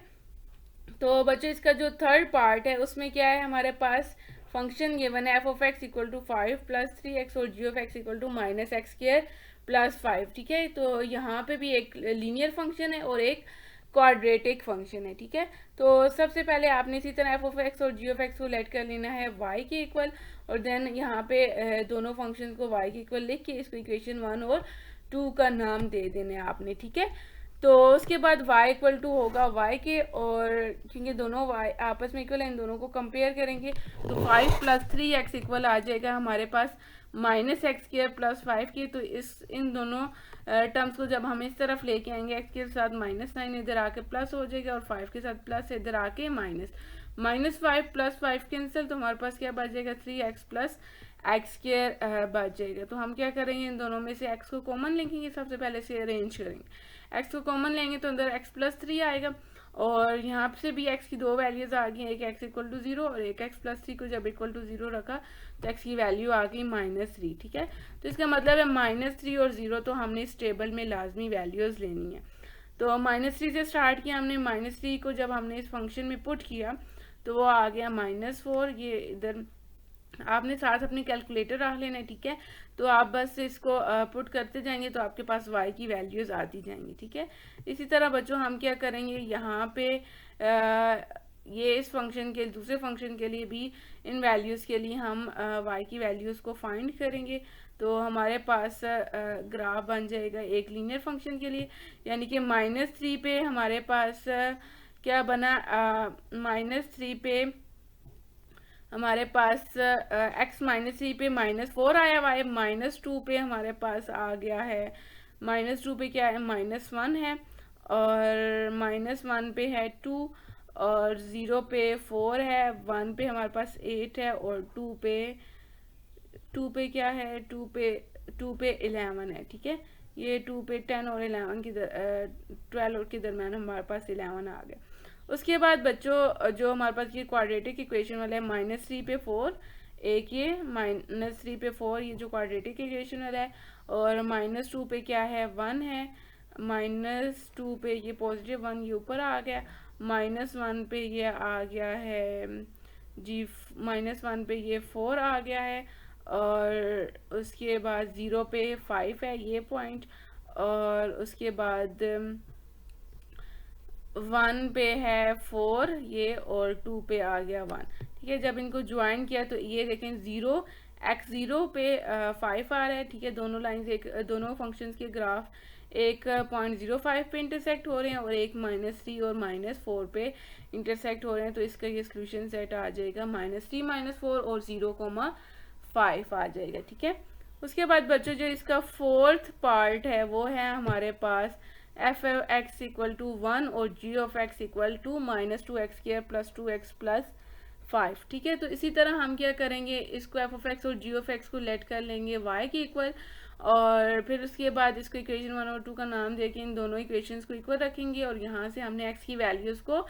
तो बच्चों इसका जो थर्ड पार्ट है उसमें क्या है हमारे पास फंक्शन गिवन है f(x) = 5 + 3x और g(x) = -x² + 5, ठीक है। तो यहाँ पे भी एक लीनियर फंक्शन है और एक क्वाड्रेटिक फंक्शन है, ठीक है। तो सबसे पहले आपने इसी तरह f(x) और g(x) को लेट कर लेना है y के इक्वल, और देन यहाँ पे दोनों फंक्शन को y के इक्वल लिख के इसको इक्वेशन 1 और 2 का नाम दे देना है आपने, ठीक है। तो उसके बाद y = होगा y के, और क्योंकि दोनों y आपस में इक्वल है इन दोनों को कंपेयर करेंगे तो 5 + 3x इक्वल आ जाएगा हमारे पास -x² + 5 के। तो इन दोनों टर्म्स को जब हम इस तरफ लेके आएंगे, x के साथ -9 इधर आके प्लस हो जाएगा, और 5 के साथ प्लस इधर आके -5 + 5 कैंसिल, तो हमारे पास क्या बच जाएगा 3x + x² बच जाएगा। तो हम क्या करेंगे इन दोनों में से x को कॉमन लेंगे, सबसे पहले से अरेंज करेंगे, x को कॉमन लेंगे तो अंदर x + 3 आएगा, और यहाँ से भी x की दो वैल्यूज आ गई, एक x = 0 और एक x + 3 को जब = 0 रखा तो x की वैल्यू आ गई -3, ठीक है। तो इसका मतलब है -3 और 0 तो हमने इस टेबल में लाजमी वैल्यूज लेनी है। तो -3 से स्टार्ट किया हमने, -3 को जब हमने इस फंक्शन में पुट किया तो वो आ गया -4, ये इधर आपने साथ अपनी कैलकुलेटर रख लेना है, ठीक है। तो आप बस इसको पुट करते जाएंगे तो आपके पास y की वैल्यूज आती जाएंगी, ठीक है। इसी तरह बच्चों हम क्या करेंगे यहाँ पे ये इस फंक्शन के दूसरे फंक्शन के लिए भी इन वैल्यूज़ के लिए हम y की वैल्यूज़ को फाइंड करेंगे। तो हमारे पास ग्राफ बन जाएगा एक लीनियर फंक्शन के लिए, यानी कि -3 पे हमारे पास क्या बना, -3 पे हमारे पास x -3 पे -4 आया हुआ है, -2 पे हमारे पास आ गया है, -2 पे क्या है -1 है, और -1 पे है 2, और 0 पे 4 है, 1 पे हमारे पास 8 है, और 2 पे क्या है 2 पे 11 है, ठीक है। ये 2 पे 10 और 11 की 12 के दरम्यान हमारे पास 11 आ गया। उसके बाद बच्चों जो हमारे पास ये क्वाड्रेटिक इक्वेशन वाला है -3 पे 4, एक ये -3 पे 4 ये जो क्वाड्रेटिक इक्वेशन वाला है, और -2 पे क्या है 1 है, -2 पे ये +1 ये ऊपर आ गया, -1 पे ये आ गया है जी, -1 पे ये 4 आ गया है, और उसके बाद 0 पे 5 है ये पॉइंट, और उसके बाद 1 पे है 4 ये, और 2 पे आ गया 1, ठीक है। जब इनको ज्वाइन किया तो ये देखें 0 पे 5 आ रहा है, ठीक है। दोनों लाइंस दोनों फंक्शंस के ग्राफ एक 0.05 पे इंटरसेक्ट हो रहे हैं, और एक -3 और -4 पे इंटरसेक्ट हो रहे हैं। तो इसका ये सोल्यूशन सेट आ जाएगा -3 -4 और 0,5 आ जाएगा, ठीक है। उसके बाद बच्चों जो इसका फोर्थ पार्ट है वो है हमारे पास f(x) = 1 और g(x) = -2x² + 2x + 5, ठीक है। तो इसी तरह हम क्या करेंगे, इसको f(x) और g(x) को लेट कर लेंगे y के इक्वल, और फिर उसके बाद इसको इक्वेशन 1 और 2 का नाम देके इन दोनों इक्वेशंस को इक्वल रखेंगे, और यहाँ से हमने x की वैल्यूज़ को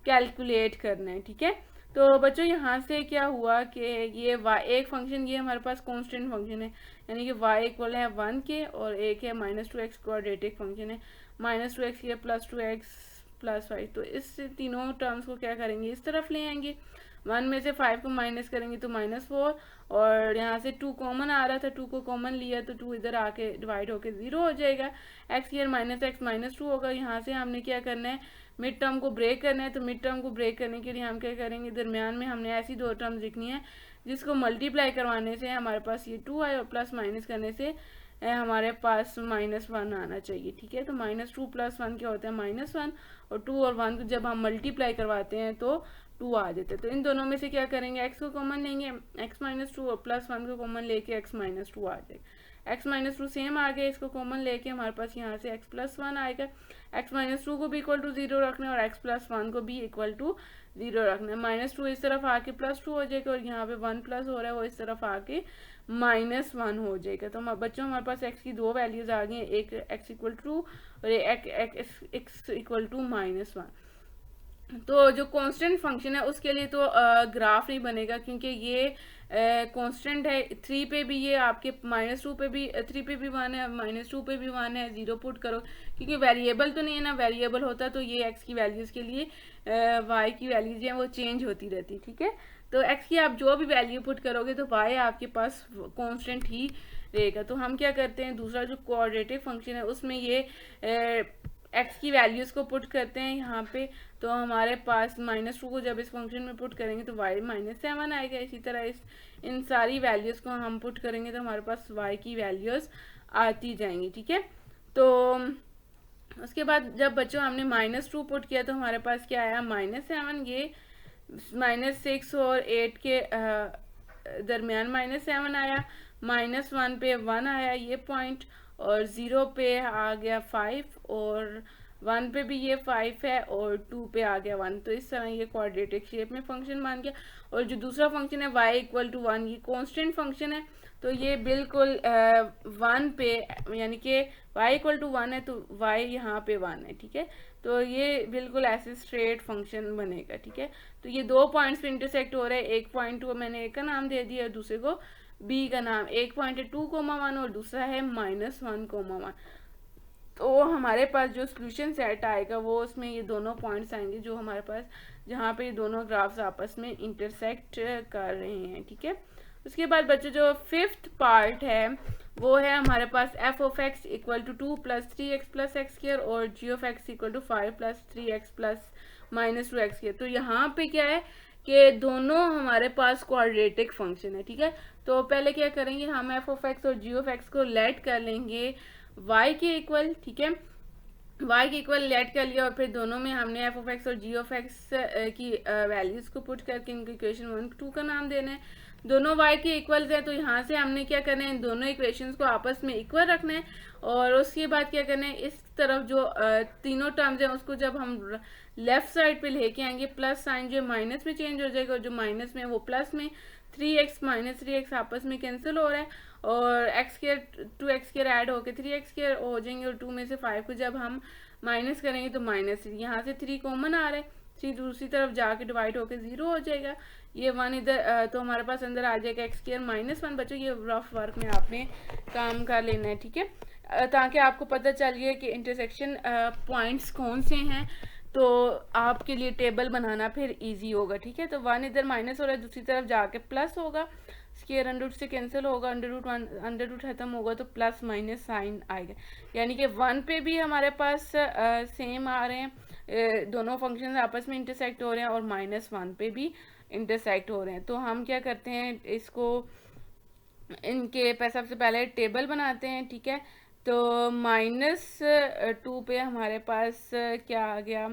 कैलकुलेट करना है, ठीक है। तो बच्चों यहाँ से क्या हुआ कि ये y एक फंक्शन ये हमारे पास कांस्टेंट फंक्शन है, यानी कि y = है 1 के, और एक है -2x क्वाड्रेटिक फंक्शन है, -2x + 2x + 5। तो इस तीनों टर्म्स को क्या करेंगे इस तरफ ले आएंगे, 1 में से 5 को माइनस करेंगे तो -4, और यहाँ से 2 कॉमन आ रहा था, 2 को कॉमन लिया तो 2 इधर आके डिवाइड होके 0 हो जाएगा। x square minus x minus 2 होगा। यहाँ से हमने क्या करना है, मिड टर्म को ब्रेक करना है। तो मिड टर्म को ब्रेक करने के लिए हम क्या करेंगे, दरमियान में हमने ऐसी दो टर्म्स लिखनी है जिसको मल्टीप्लाई करवाने से हमारे पास ये 2 आए और प्लस माइनस करने से हमारे पास -1 आना चाहिए। ठीक है, तो -2 + 1 क्या होता है, -1, और 2 और 1 को जब हम मल्टीप्लाई करवाते हैं तो 2 आ जाते हैं। तो इन दोनों में से क्या करेंगे, x को कॉमन लेंगे, x - 2 और +1 को कॉमन लेके x - 2 आ जाएगा। x - 2 सेम आ गया, इसको कॉमन लेके हमारे पास यहाँ से x + 1 आएगा। x - 2 को भी इक्वल टू 0 रखना है और x + 1 को भी इक्वल टू 0 रखना है। -2 इस तरफ आके +2 हो जाएगा और यहाँ पे 1 प्लस हो रहा है वो इस तरफ आके -1 हो जाएगा। तो बच्चों हमारे पास x की दो वैल्यूज आ गई हैं, एक x = 2 और एक x = -1। तो जो कांस्टेंट फंक्शन है उसके लिए तो ग्राफ नहीं बनेगा, क्योंकि ये कांस्टेंट है। 3 पे भी ये आपके -2 पे भी 3 पे भी 1 है, -2 पे भी 1 है, 0 पुट करो, क्योंकि वेरिएबल तो नहीं है ना। वेरिएबल होता तो ये x की वैल्यूज़ के लिए y की वैल्यूज हैं वो चेंज होती रहती। ठीक है, तो x की आप जो भी वैल्यू पुट करोगे तो y आपके पास कांस्टेंट ही रहेगा। तो हम क्या करते हैं, दूसरा जो क्वाड्रेटिक फंक्शन है उसमें ये x की वैल्यूज़ को पुट करते हैं यहाँ पे। तो हमारे पास -2 को जब इस फंक्शन में पुट करेंगे तो y -7 आएगा। इसी तरह इन सारी वैल्यूज़ को हम पुट करेंगे तो हमारे पास y की वैल्यूज़ आती जाएंगी। ठीक है, तो उसके बाद जब बच्चों हमने -2 पुट किया तो हमारे पास क्या आया, -7। ये -6 और 8 के दरमियान -7 आया। -1 पे 1 आया ये पॉइंट, और 0 पे आ गया 5, और 1 पे भी ये 5 है, और 2 पे आ गया 1। तो इस तरह ये क्वाड्रेटिक शेप में फंक्शन बन गया। और जो दूसरा फंक्शन है y = 1, ये कांस्टेंट फंक्शन है, तो ये बिल्कुल 1 पे, यानी कि y = 1 है तो y यहाँ पे 1 है। ठीक है, तो ये बिल्कुल ऐसे स्ट्रेट फंक्शन बनेगा। ठीक है, तो ये दो पॉइंट्स पे इंटरसेक्ट हो रहे हैं। एक पॉइंट को मैंने a का नाम दे दिया, दूसरे को b का नाम। एक पॉइंट है 2,1 और दूसरा है -1,1। तो हमारे पास जो सोल्यूशन सेट आएगा वो उसमें ये दोनों पॉइंट्स आएंगे जो हमारे पास, जहाँ पे ये दोनों ग्राफ्स आपस में इंटरसेक्ट कर रहे हैं। ठीक है, उसके बाद बच्चों जो 5th पार्ट है वो है हमारे पास f(x) = 2 + 3x + x² और g(x) = 5 + 3x + -2x²। तो यहाँ पे क्या है कि दोनों हमारे पास क्वाड्रेटिक फंक्शन है। ठीक है, तो पहले क्या करेंगे, हम f(x) और g(x) को लेट कर लेंगे y के इक्वल। ठीक है, y के इक्वल लेट कर लिया और फिर दोनों में हमने f(x) और g(x) की वैल्यूज को पुट करके इनके इक्वेशन 1 2 का नाम देना है। दोनों y के इक्वल्स है तो यहाँ से हमने क्या करना है, इन दोनों इक्वेशंस को आपस में इक्वल रखना है। और उसके बाद क्या करना है, इस तरफ जो तीनों टर्म्स हैं उसको जब हम लेफ्ट साइड पे लेके आएंगे, प्लस साइन जो माइनस में चेंज हो जाएगा और जो माइनस में वो प्लस में। 3x - 3x आपस में कैंसिल हो रहा है और x² 2x² ऐड होके 3x² हो जाएंगे, और 2 में से 5 को जब हम माइनस करेंगे तो -3, यहाँ से 3 कॉमन आ रहा है, 3 दूसरी तरफ जाके डिवाइड होके 0 हो जाएगा। ये 1 इधर तो हमारे पास अंदर आ जाएगा x² -1। बच्चों ये रफ वर्क में आपने काम कर लेना है। ठीक है, ताकि आपको पता चल गया कि इंटरसेक्शन पॉइंट्स कौन से हैं, तो आपके लिए टेबल बनाना फिर इजी होगा। ठीक है, तो 1 इधर माइनस हो रहा है, दूसरी तरफ जाके प्लस होगा, स्क्वायर अंडर रूट से कैंसिल होगा, अंडर रूट खत्म होगा तो प्लस माइनस साइन आएगा। यानी कि 1 पे भी हमारे पास सेम आ रहे हैं, दोनों फंक्शन आपस में इंटरसेक्ट हो रहे हैं, और -1 पे भी इंटरसेक्ट हो रहे हैं। तो हम क्या करते हैं, इसको इनके सबसे पहले टेबल बनाते हैं। ठीक है, तो -2 पे हमारे पास क्या आ गया,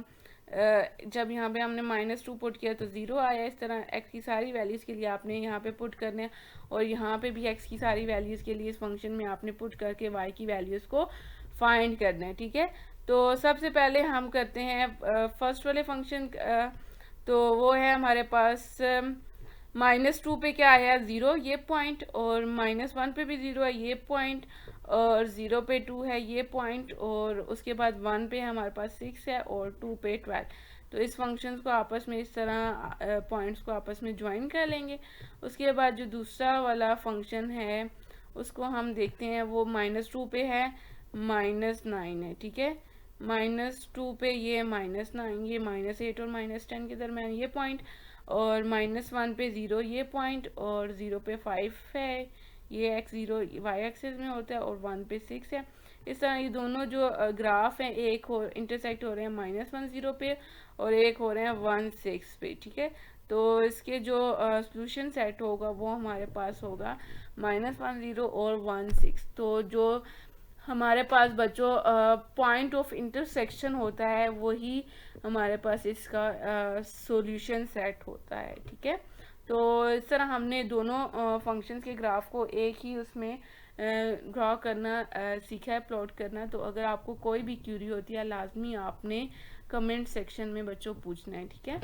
जब यहाँ पे हमने -2 पुट किया तो 0 आया। इस तरह x की सारी वैल्यूज़ के लिए आपने यहाँ पे पुट करने हैं, और यहाँ पे भी x की सारी वैल्यूज़ के लिए इस फंक्शन में आपने पुट करके y की वैल्यूज़ को फाइंड करना है। ठीक है, तो सबसे पहले हम करते हैं फर्स्ट वाले फंक्शन, तो वो है हमारे पास -2 पे क्या आया, 0 ये पॉइंट, और -1 पे भी 0 है ये पॉइंट, और 0 पे 2 है ये पॉइंट, और उसके बाद 1 पे हमारे पास 6 है, और 2 पे 12। तो इस फंक्शंस को आपस में इस तरह पॉइंट्स को आपस में ज्वाइन कर लेंगे। उसके बाद जो दूसरा वाला फंक्शन है उसको हम देखते हैं, वो -2 पे है, -9 है। ठीक है, -2 पे ये -9, ये -8 और -10 के दरम्यान ये पॉइंट, और -1 पे 0 ये पॉइंट, और 0 पे 5 है, ये x0 वाई एक्सिस में होता है, और 1 पे 6 है। इस तरह ये दोनों जो ग्राफ हैं एक हो इंटरसेक्ट हो रहे हैं -1 0 पे, और एक हो रहे हैं 1 6 पे, ठीक है। तो इसके जो सोल्यूशन सेट होगा वो हमारे पास होगा -1 0 और 1 6। तो जो हमारे पास बच्चों पॉइंट ऑफ इंटरसेक्शन होता है वही हमारे पास इसका सॉल्यूशन सेट होता है, ठीक है। तो इस तरह हमने दोनों फंक्शंस के ग्राफ को एक ही उसमें ड्रॉ करना सीखा है, प्लॉट करना। तो अगर आपको कोई भी क्यूरी होती है लाजमी आपने कमेंट सेक्शन में बच्चों पूछना है, ठीक है।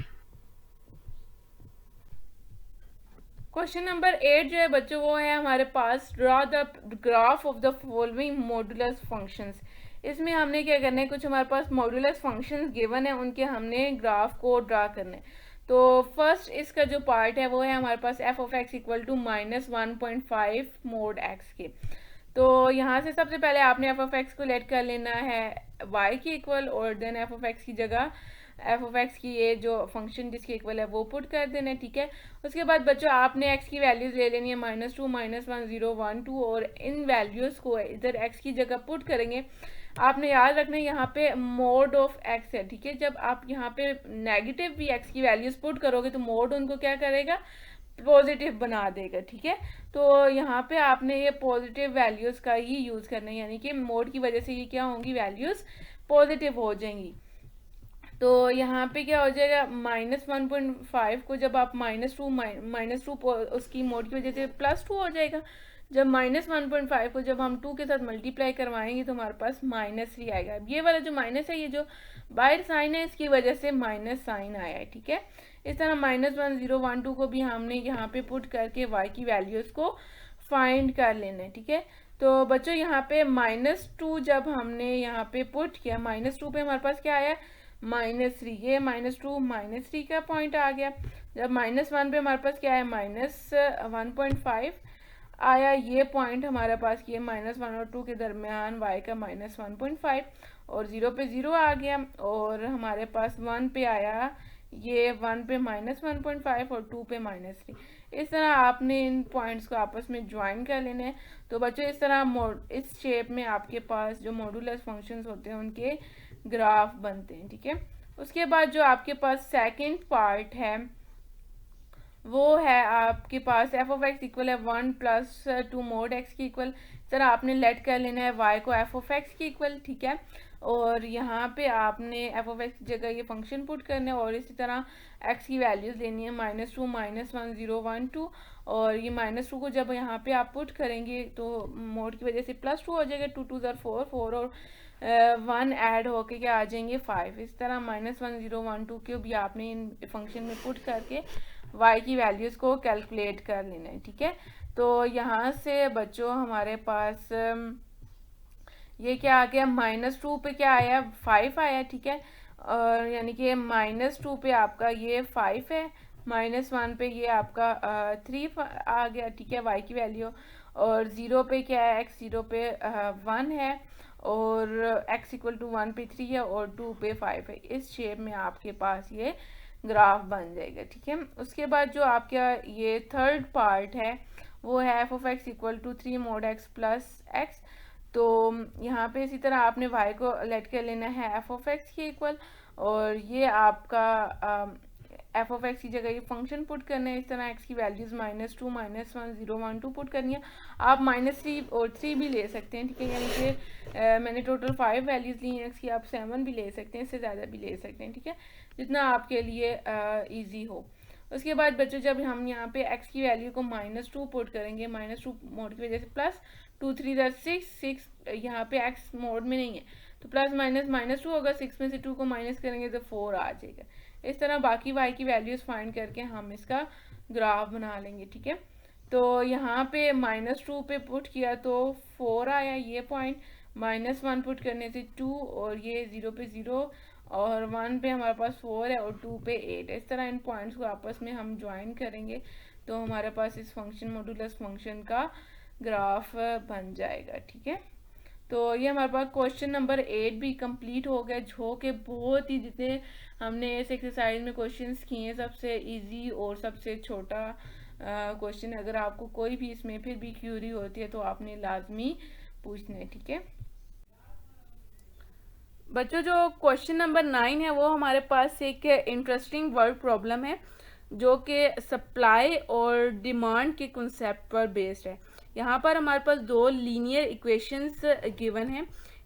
क्वेश्चन नंबर 8 जो है बच्चों वो है हमारे पास, draw the graph of the following modulus functions. इसमें हमने क्या करना है, कुछ हमारे पास मॉडुलस फंक्शंस गिवन है, उनके हमने ग्राफ को ड्रा करना है। तो फर्स्ट इसका जो पार्ट है वो है हमारे पास F of x equal to -1.5 mod X के। तो यहाँ से सबसे पहले आपने एफ ऑफ एक्स को लेट कर लेना है वाई की इक्वल, और देन एफ ऑफ एक्स की जगह एफ ऑफ एक्स की ये जो फंक्शन जिसके इक्वल है वो पुट कर देना है, ठीक है। उसके बाद बच्चों आपने एक्स की वैल्यूज ले लेनी है -2 -1 0 1 2, और इन वैल्यूज को इधर एक्स की जगह पुट करेंगे। आपने याद रखना है यहाँ पे मोड ऑफ एक्स है, ठीक है। जब आप यहाँ पे नेगेटिव भी एक्स की वैल्यूज पुट करोगे तो मोड उनको क्या करेगा, पॉजिटिव बना देगा, ठीक है। तो यहाँ पे आपने ये पॉजिटिव वैल्यूज का ही यूज करना है, यानी कि मोड की वजह से ये क्या होंगी, वैल्यूज पॉजिटिव हो जाएंगी। तो यहाँ पे क्या हो जाएगा, -1.5 को जब आप -2 उसकी मोड की वजह से +2 हो जाएगा। जब -1.5 को जब हम 2 के साथ मल्टीप्लाई करवाएंगे तो हमारे पास -3 आएगा। अब ये वाला जो माइनस है, ये जो बाहर साइन है, इसकी वजह से माइनस साइन आया है, ठीक है। इस तरह -1 0 1 2 को भी हमने यहाँ पे पुट करके y की वैल्यूज को फाइंड कर लेना है, ठीक है। तो बच्चों यहाँ पे -2 जब हमने यहाँ पे पुट किया, -2 पे हमारे पास क्या आया, -3, ये -2 -3 का पॉइंट आ गया। जब -1 पे हमारे पास क्या है, -1.5 आया, ये पॉइंट हमारे पास ये -1 और 2 के दरमियान y का -1.5, और 0 पे 0 आ गया, और हमारे पास 1 पे आया, ये 1 पे -1.5 और 2 पे -3। इस तरह आपने इन पॉइंट्स को आपस में ज्वाइन कर लेना है। तो बच्चों इस तरह इस शेप में आपके पास जो मॉडुलस फंक्शंस होते हैं उनके ग्राफ बनते हैं, ठीक है। उसके बाद जो आपके पास सेकंड पार्ट है वो है आपके पास एफ ऑफ एक्स इक्वल है 1 + 2 मोड एक्स की इक्वल। इस तरह आपने लेट कर लेना है y को एफ ऑफ एक्स की इक्वल, ठीक है। और यहाँ पे आपने एफ ऑफ एक्स की जगह ये फंक्शन पुट करना है, और इसी तरह x की वैल्यूज लेनी है -2 -1 0 1 2, और ये -2 को जब यहाँ पे आप पुट करेंगे तो मोड की वजह से +2 हो जाएगा, 2 2 4 4, और 1 ऐड होके क्या आ जाएंगे 5। इस तरह -1 0 1 2 को भी आपने इन फंक्शन में पुट करके y की वैल्यूज को कैलकुलेट कर लेना है, ठीक है। तो यहाँ से बच्चों हमारे पास ये क्या आ गया, -2 पे क्या आया, 5 आया, ठीक है। और यानी कि -2 पे आपका ये 5 है, -1 पे ये आपका 3 आ गया, ठीक है, y की वैल्यू। और 0 पे क्या है, x 0 पे 1 है, और x इक्वल टू 1 पे 3 है, और 2 पे 5 है। इस शेप में आपके पास ये ग्राफ बन जाएगा, ठीक है। उसके बाद जो आपका ये थर्ड पार्ट है वो है f of x equal to 3 mod x plus x. तो यहाँ पे इसी तरह आपने y को लेट कर लेना है एफ ऑफ एक्स के इक्वल, और ये आपका एफ ऑफ एक्स की जगह ये फंक्शन पुट करना है। इस तरह x की वैल्यूज -2 -1 0 1 2 पुट करनी है। आप -3 और 3 भी ले सकते हैं, ठीक है। यानी कि मैंने टोटल 5 वैल्यूज ली हैं x की, आप 7 भी ले सकते हैं, इससे ज़्यादा भी ले सकते हैं, ठीक है, जितना आपके लिए ईजी हो। उसके बाद बच्चों जब हम यहाँ पे x की वैल्यू को -2 पुट करेंगे, -2 मोड की वजह से +2 3 6 यहाँ पे x मोड में नहीं है, तो +- होगा, 6 में से 2 को माइनस करेंगे तो 4 आ जाएगा। इस तरह बाकी y की वैल्यूज फाइंड करके हम इसका ग्राफ बना लेंगे, ठीक है। तो यहाँ पे -2 पे पुट किया तो 4 आया ये पॉइंट, -1 पुट करने से 2, और ये 0 पे 0, और 1 पे हमारे पास 4 है, और 2 पे 8 है। इस तरह इन पॉइंट्स को आपस में हम ज्वाइन करेंगे तो हमारे पास इस फंक्शन मॉडुलस फंक्शन का ग्राफ बन जाएगा, ठीक है। तो ये हमारे पास क्वेश्चन नंबर 8 भी कंप्लीट हो गया, जो कि बहुत ही, जितने हमने इस एक्सरसाइज में क्वेश्चंस किए हैं सबसे इजी और सबसे छोटा क्वेश्चन। अगर आपको कोई भी इसमें फिर भी क्यूरी होती है तो आपने लाजमी पूछना है, ठीक है बच्चों। जो क्वेश्चन नंबर 9 है वो हमारे पास एक इंटरेस्टिंग वर्ड प्रॉब्लम है, जो कि सप्लाई और डिमांड के कंसेप्ट पर बेस्ड है। यहाँ पर हमारे पास दो लीनियर इक्वेशंस गिवन है,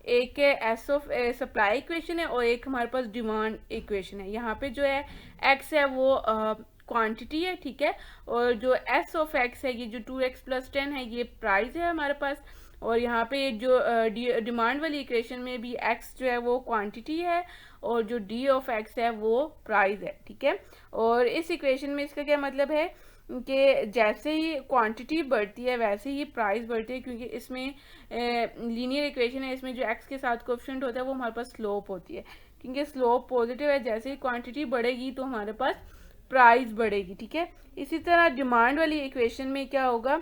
एक एस ऑफ सप्लाई इक्वेशन है और एक हमारे पास डिमांड इक्वेशन है। यहाँ पे जो है एक्स है वो क्वांटिटी है, ठीक है, और जो एस ऑफ एक्स है, ये जो 2x+10 है, ये प्राइस है हमारे पास। और यहाँ पे जो डिमांड वाली इक्वेशन में भी एक्स जो है वो क्वांटिटी है और जो डी ऑफ एक्स है वो प्राइस है, ठीक है। और इस इक्वेशन में इसका क्या मतलब है कि जैसे ही क्वांटिटी बढ़ती है वैसे ही प्राइस बढ़ती है, क्योंकि इसमें लीनियर इक्वेशन है, इसमें जो एक्स के साथ कोएफिशिएंट होता है वो हमारे पास स्लोप होती है, क्योंकि स्लोप पॉजिटिव है। जैसे ही क्वांटिटी बढ़ेगी तो हमारे पास प्राइस बढ़ेगी, ठीक है। इसी तरह डिमांड वाली इक्वेशन में क्या होगा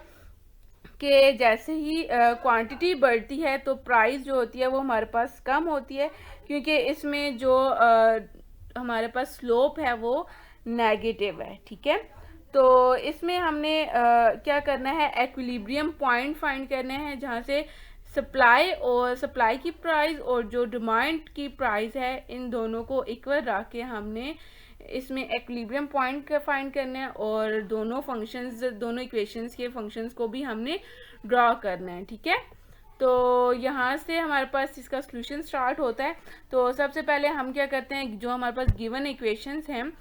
कि जैसे ही क्वांटिटी बढ़ती है तो प्राइस जो होती है वो हमारे पास कम होती है, क्योंकि इसमें जो हमारे पास स्लोप है वो नेगेटिव है, ठीक है। तो इसमें हमने क्या करना है, एक्विलिब्रियम पॉइंट फाइंड करने हैं, जहाँ से सप्लाई की प्राइस और जो डिमांड की प्राइस है इन दोनों को इक्वल रख के हमने इसमें एक्विलिब्रियम पॉइंट फाइंड करना है, और दोनों इक्वेशंस के फंक्शंस को भी हमने ड्रॉ करना है, ठीक है। तो यहाँ से हमारे पास इसका सोल्यूशन स्टार्ट होता है। तो सबसे पहले हम क्या करते हैं, जो हमारे पास गिवन इक्वेशंस हैं,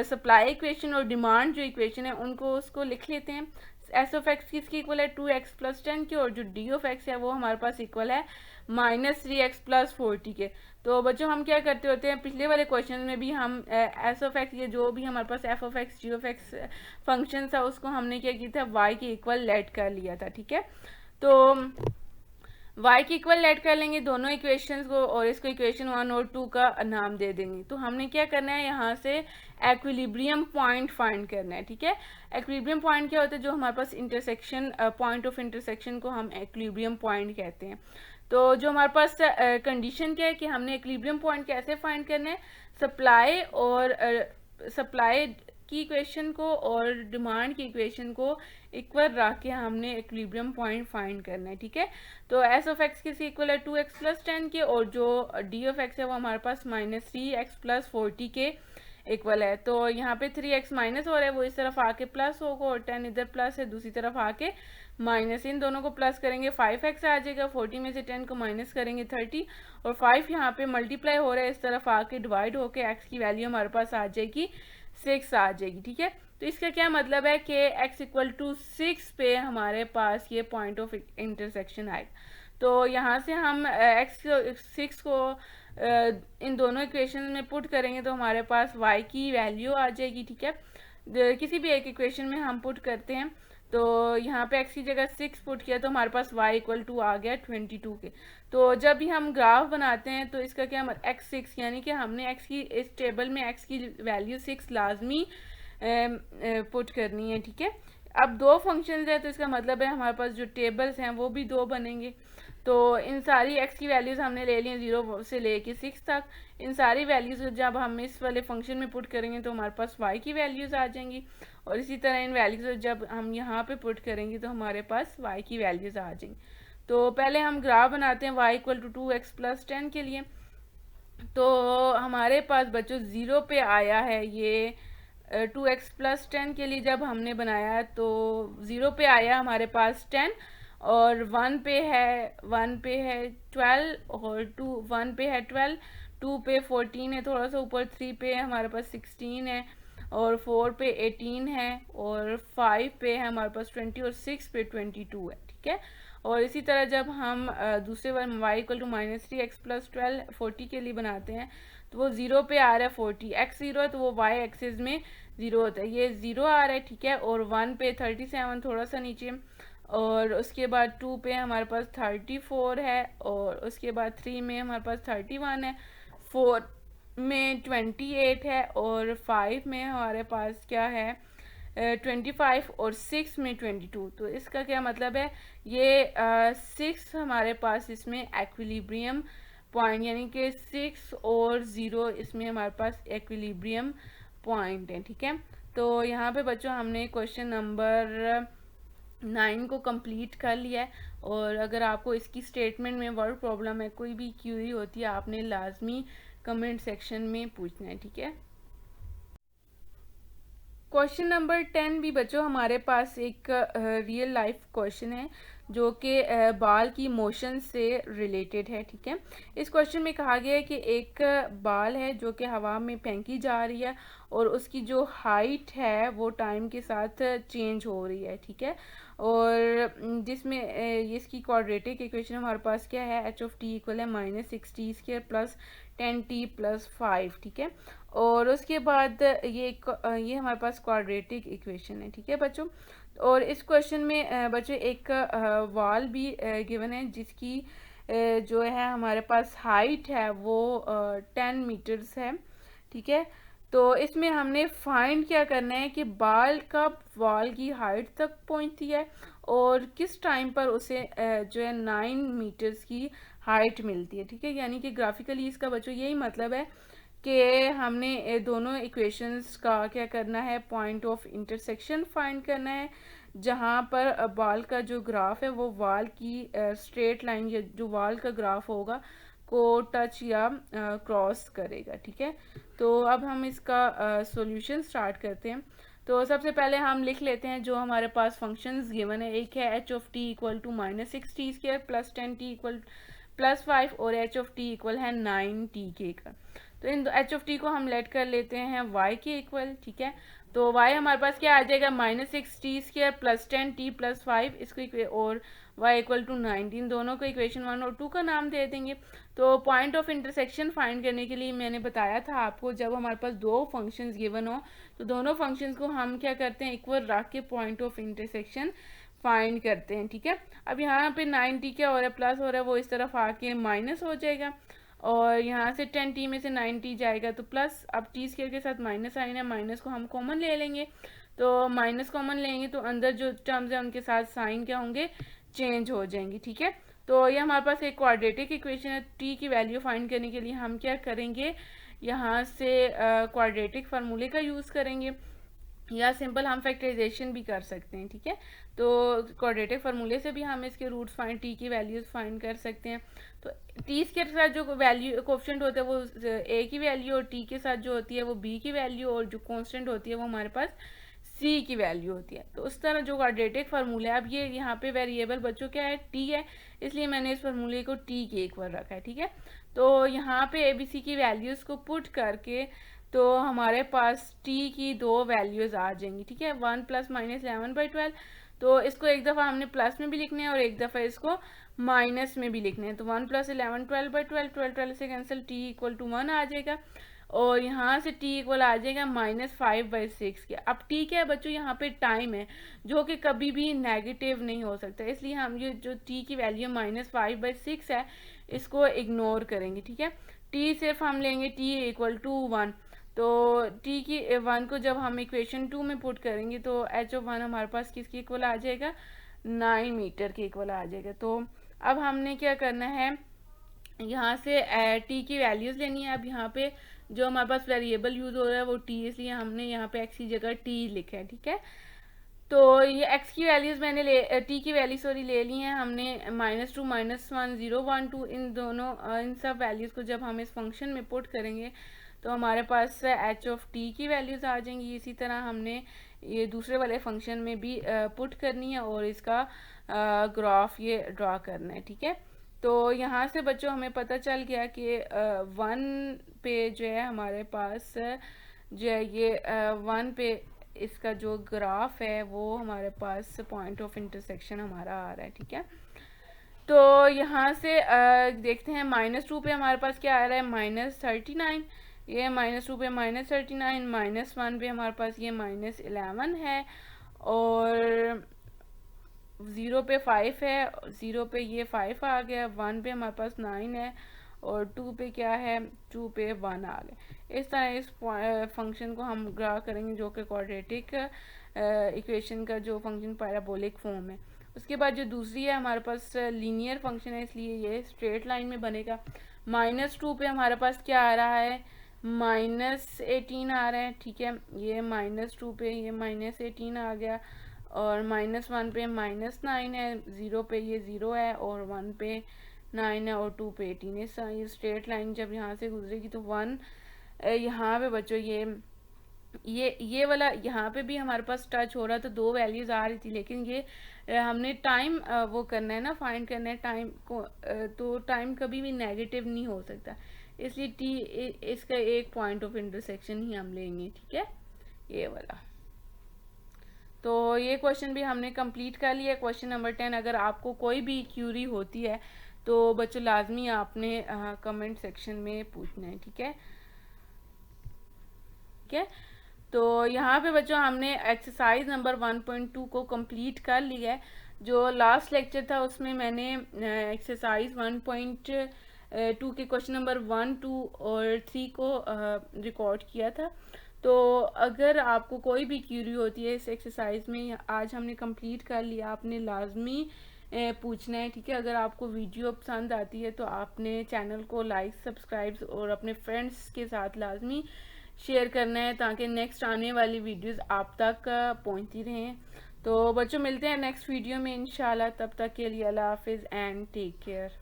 सप्लाई इक्वेशन और डिमांड जो इक्वेशन है उनको उसको लिख लेते हैं। एस ऑफ एक्स किसकी इक्वल है, 2x+10 के, और जो डी ऑफ एक्स है वो हमारे पास इक्वल है -3x+40 के। तो बच्चों हम क्या करते होते हैं, पिछले वाले क्वेश्चन में भी हम एस ऑफ एक्स, ये जो भी हमारे पास F of X G of X function था उसको हमने क्या किया था, वाई के इक्वल लेट कर लिया था, ठीक है। तो y के इक्वल लेट कर लेंगे दोनों इक्वेशंस को, और इसको इक्वेशन 1 और 2 का नाम दे देंगे। तो हमने क्या करना है, यहाँ से एक्विलिब्रियम पॉइंट फाइंड करना है, ठीक है। एक्विलिब्रियम पॉइंट क्या होता है, जो हमारे पास इंटरसेक्शन पॉइंट ऑफ इंटरसेक्शन को हम एक्विलिब्रियम पॉइंट कहते हैं। तो जो हमारे पास कंडीशन क्या है कि हमने एक्विलिब्रियम पॉइंट कैसे फाइंड करना है, सप्लाई की इक्वेशन को और डिमांड की इक्वेशन को इक्वल रख के हमने एक्विलिब्रियम पॉइंट फाइंड करना है, ठीक है। तो एस ऑफ एक्स किस इक्वल है, 2x+10 के, और जो डी ऑफ एक्स है वो हमारे पास -3x+40 के इक्वल है। तो यहाँ पे 3x माइनस हो रहा है, वो इस तरफ आके प्लस होगा, और 10 इधर प्लस है, दूसरी तरफ आके माइनस। इन दोनों को प्लस करेंगे 5x आ जाएगा, 40 में से 10 को माइनस करेंगे 30, और 5 यहाँ पे मल्टीप्लाई हो रहा है, इस तरफ आके डिवाइड होके x की वैल्यू हमारे पास आ जाएगी 6 आ जाएगी, ठीक है। तो इसका क्या मतलब है कि x = 6 पे हमारे पास ये पॉइंट ऑफ इंटरसेक्शन आएगा। तो यहाँ से हम x 6 को इन दोनों इक्वेशन में पुट करेंगे तो हमारे पास y की वैल्यू आ जाएगी, ठीक है। किसी भी एक इक्वेशन में हम पुट करते हैं, तो यहाँ पे x की जगह 6 पुट किया तो हमारे पास y = आ गया 22 के। तो जब भी हम ग्राफ बनाते हैं तो इसका क्या मतलब, x6 यानी कि हमने x की इस टेबल में x की वैल्यू 6 लाजमी पुट करनी है, ठीक है। अब दो फंक्शंस है तो इसका मतलब है हमारे पास जो टेबल्स हैं वो भी दो बनेंगे। तो इन सारी x की वैल्यूज़ हमने ले ली 0 से लेके 6 तक। इन सारी वैल्यूज़ जब हम इस वाले फंक्शन में पुट करेंगे तो हमारे पास y की वैल्यूज़ आ जाएंगी, और इसी तरह इन वैल्यूज़ जब हम यहाँ पे पुट करेंगे तो हमारे पास y की वैल्यूज़ आ जाएंगी। तो पहले हम ग्राफ बनाते हैं y = 2x+10 के लिए। तो हमारे पास बच्चों 0 पे आया है ये 2x+10 के लिए जब हमने बनाया तो 0 पे आया हमारे पास 10, और 1 पे है 12, और 1 पे है 12, 2 पे 14 है, थोड़ा सा ऊपर 3 पे हमारे पास 16 है, और 4 पे 18 है, और 5 पे है हमारे पास 20, और 6 पे 22 है, ठीक है। और इसी तरह जब हम दूसरे बार y = -3x+12 40 के लिए बनाते हैं तो वो 0 पे आ रहा है 40, x 0 है तो वो y एक्सिस में 0 होता है, ये 0 आ रहा है, ठीक है। और 1 पे 37 थोड़ा सा नीचे, और उसके बाद 2 पे हमारे पास 34 है, और उसके बाद 3 में हमारे पास 31 है, 4 में 28 है, और 5 में हमारे पास क्या है 25 और 6 में 22। तो इसका क्या मतलब है, ये 6 हमारे पास इसमें एक्विलिब्रियम पॉइंट, यानी कि 6 और 0 इसमें हमारे पास एक्विलिब्रियम पॉइंट है, ठीक है। तो यहाँ पे बच्चों हमने क्वेश्चन नंबर 9 को कंप्लीट कर लिया है। और अगर आपको इसकी स्टेटमेंट में वर्ड प्रॉब्लम है, कोई भी क्यूरी होती है, आपने लाजमी कमेंट सेक्शन में पूछना है, ठीक है। क्वेश्चन नंबर 10 भी बच्चों हमारे पास एक रियल लाइफ क्वेश्चन है, जो कि बाल की मोशन से रिलेटेड है, ठीक है। इस क्वेश्चन में कहा गया है कि एक बाल है जो कि हवा में फेंकी जा रही है और उसकी जो हाइट है वो टाइम के साथ चेंज हो रही है, ठीक है। और जिसमें इसकी क्वाड्रेटिक इक्वेशन हमारे पास क्या है, एच ऑफ टी इक्वल है -6t² प्लस 10t+5, ठीक है। और उसके बाद ये हमारे पास क्वाड्रेटिक इक्वेशन है, ठीक है बच्चों। और इस क्वेश्चन में बच्चों एक वॉल भी गिवन है, जिसकी जो है हमारे पास हाइट है वो 10 मीटर्स है, ठीक है। तो इसमें हमने फाइंड क्या करना है कि बाल कब वॉल की हाइट तक पहुंचती है और किस टाइम पर उसे जो है 9 मीटर्स की हाइट मिलती है, ठीक है। यानी कि ग्राफिकली इसका बच्चों यही मतलब है कि हमने दोनों इक्वेशंस का क्या करना है, पॉइंट ऑफ इंटरसेक्शन फाइंड करना है, जहाँ पर बाल का जो ग्राफ है वो वाल की स्ट्रेट लाइन या जो वाल का ग्राफ होगा को टच या क्रॉस करेगा, ठीक है। तो अब हम इसका सॉल्यूशन स्टार्ट करते हैं। तो सबसे पहले हम लिख लेते हैं जो हमारे पास फंक्शंस गिवन है। एक है h of t equal to -6t² plus 10t equal +5 और एच ऑफ टी इक्वल है 9t का। तो इन एच ऑफ टी को हम लेट कर लेते हैं y के इक्वल, ठीक है। तो y हमारे पास क्या आ जाएगा, -6t² प्लस 10t+5 इसको और y इक्वल टू 19, दोनों को इक्वेशन 1 और 2 का नाम दे देंगे। तो पॉइंट ऑफ इंटरसेक्शन फाइंड करने के लिए मैंने बताया था आपको, जब हमारे पास दो फंक्शंस गिवन हो तो दोनों फंक्शंस को हम क्या करते हैं, इक्वल रख के पॉइंट ऑफ इंटरसेक्शन फाइंड करते हैं, ठीक है। अब यहाँ पे 9t क्या हो रहा है, प्लस हो रहा है, वो इस तरफ आके माइनस हो जाएगा और यहाँ से 10t में से 9t जाएगा तो प्लस। अब t² के साथ माइनस साइन है, माइनस को हम कॉमन ले लेंगे, तो माइनस कॉमन लेंगे तो अंदर जो टर्म्स है उनके साथ साइन क्या होंगे, चेंज हो जाएंगे, ठीक है। तो ये हमारे पास एक क्वाड्रेटिक इक्वेशन है। t की वैल्यू फाइंड करने के लिए हम क्या करेंगे, यहाँ से क्वाड्रेटिक फार्मूले का यूज़ करेंगे या सिंपल हम फैक्टराइजेशन भी कर सकते हैं, ठीक है। तो क्वाड्रेटिक फार्मूले से भी हम इसके रूट्स फाइंड, टी की वैल्यूज फाइंड कर सकते हैं। तो टी के साथ जो वैल्यू कोफिशिएंट होता है वो ए की वैल्यू और टी के साथ जो होती है वो बी की वैल्यू और जो कांस्टेंट होती है वो हमारे पास सी की वैल्यू होती है। तो उस तरह जो क्वाड्रेटिक फार्मूला है, अब ये यहाँ पे वेरिएबल बच्चों क्या है, टी है, इसलिए मैंने इस फार्मूले को टी के इक्वल रखा है, ठीक है। तो यहाँ पे एबीसी की वैल्यूज को पुट करके तो हमारे पास t की दो वैल्यूज आ जाएंगी, ठीक है। 1 + -11/12, तो इसको एक दफ़ा हमने प्लस में भी लिखना है और एक दफ़ा इसको माइनस में भी लिखना है। तो 1 + 11 12/12, 12 से कैंसिल, t इक्वल टू 1 आ जाएगा और यहाँ से t इक्वल आ जाएगा -5/6 के। अब t क्या है बच्चों, यहाँ पे टाइम है जो कि कभी भी नेगेटिव नहीं हो सकता, इसलिए हम ये जो t की वैल्यू -5/6 है इसको इग्नोर करेंगे, ठीक है। t सिर्फ हम लेंगे t इक्वल टू 1। तो t की 1 को जब हम इक्वेशन 2 में पुट करेंगे तो h ऑफ 1 हमारे पास किसके इक्वल आ जाएगा, 9 मीटर के इक्वल आ जाएगा। तो अब हमने क्या करना है, यहाँ से t की वैल्यूज़ लेनी है। अब यहाँ पे जो हमारे पास वेरिएबल यूज़ हो रहा है वो t, इसलिए हमने यहाँ पे x की जगह t लिखा है, ठीक है। तो ये x की वैल्यूज़ मैंने t की वैल्यू सॉरी ले ली हैं हमने, -2 -1 0 1 2, इन दोनों इन सब वैल्यूज़ को जब हम इस फंक्शन में पुट करेंगे तो हमारे पास h ऑफ t की वैल्यूज़ आ जाएंगी। इसी तरह हमने ये दूसरे वाले फंक्शन में भी पुट करनी है और इसका ग्राफ ये ड्रा करना है, ठीक है। तो यहाँ से बच्चों हमें पता चल गया कि 1 पे जो है हमारे पास जो है ये 1 पे इसका जो ग्राफ है वो हमारे पास पॉइंट ऑफ इंटरसेक्शन हमारा आ रहा है, ठीक है। तो यहाँ से देखते हैं -2 पे हमारे पास क्या आ रहा है, -39, ये -2 पे -39, -1 पे हमारे पास ये -11 है और 0 पे 5 है, 0 पे ये 5 आ गया, 1 पे हमारे पास 9 है और 2 पे क्या है, 2 पे 1 आ गया। इस तरह इस फंक्शन को हम ड्रा करेंगे जो कि क्वाड्रेटिक इक्वेशन का जो फंक्शन पैराबोलिक फॉर्म है। उसके बाद जो दूसरी है हमारे पास लीनियर फंक्शन है, इसलिए ये स्ट्रेट लाइन में बनेगा। -2 पे हमारे पास क्या आ रहा है, -18 आ रहा है, ठीक है। ये -2 पे ये -18 आ गया, और -1 पे -9 है, 0 पे ये 0 है, और 1 पे 9 है, और 2 पे 18 है। ये स्ट्रेट लाइन जब यहाँ से गुजरेगी तो 1 यहाँ पे बच्चों ये वाला यहाँ पे भी हमारे पास टच हो रहा था, 2 वैल्यूज आ रही थी, लेकिन ये हमने टाइम वो करना है ना, फाइंड करना है टाइम को, तो टाइम कभी भी नेगेटिव नहीं हो सकता, इसलिए टी इसका एक पॉइंट ऑफ इंटरसेक्शन ही हम लेंगे, ठीक है, ये वाला। तो ये क्वेश्चन भी हमने कंप्लीट कर लिया। क्वेश्चन नंबर 10, अगर आपको कोई भी क्यूरी होती है तो बच्चों लाजमी आपने कमेंट सेक्शन में पूछना है, ठीक है, ठीक है। तो यहाँ पे बच्चों हमने एक्सरसाइज नंबर 1.2 को कंप्लीट कर लिया है। जो लास्ट लेक्चर था उसमें मैंने एक्सरसाइज 1.2 के क्वेश्चन नंबर 1, 2 और 3 को रिकॉर्ड किया था। तो अगर आपको कोई भी क्यूरी होती है इस एक्सरसाइज में, आज हमने कंप्लीट कर लिया, आपने लाजमी पूछना है, ठीक है। अगर आपको वीडियो पसंद आती है तो आपने चैनल को लाइक, सब्सक्राइब और अपने फ्रेंड्स के साथ लाजमी शेयर करना है, ताकि नेक्स्ट आने वाली वीडियोस आप तक पहुंचती रहें। तो बच्चों मिलते हैं नेक्स्ट वीडियो में इंशाल्लाह, तब तक के लिए अल्लाह हाफिज़ एंड टेक केयर।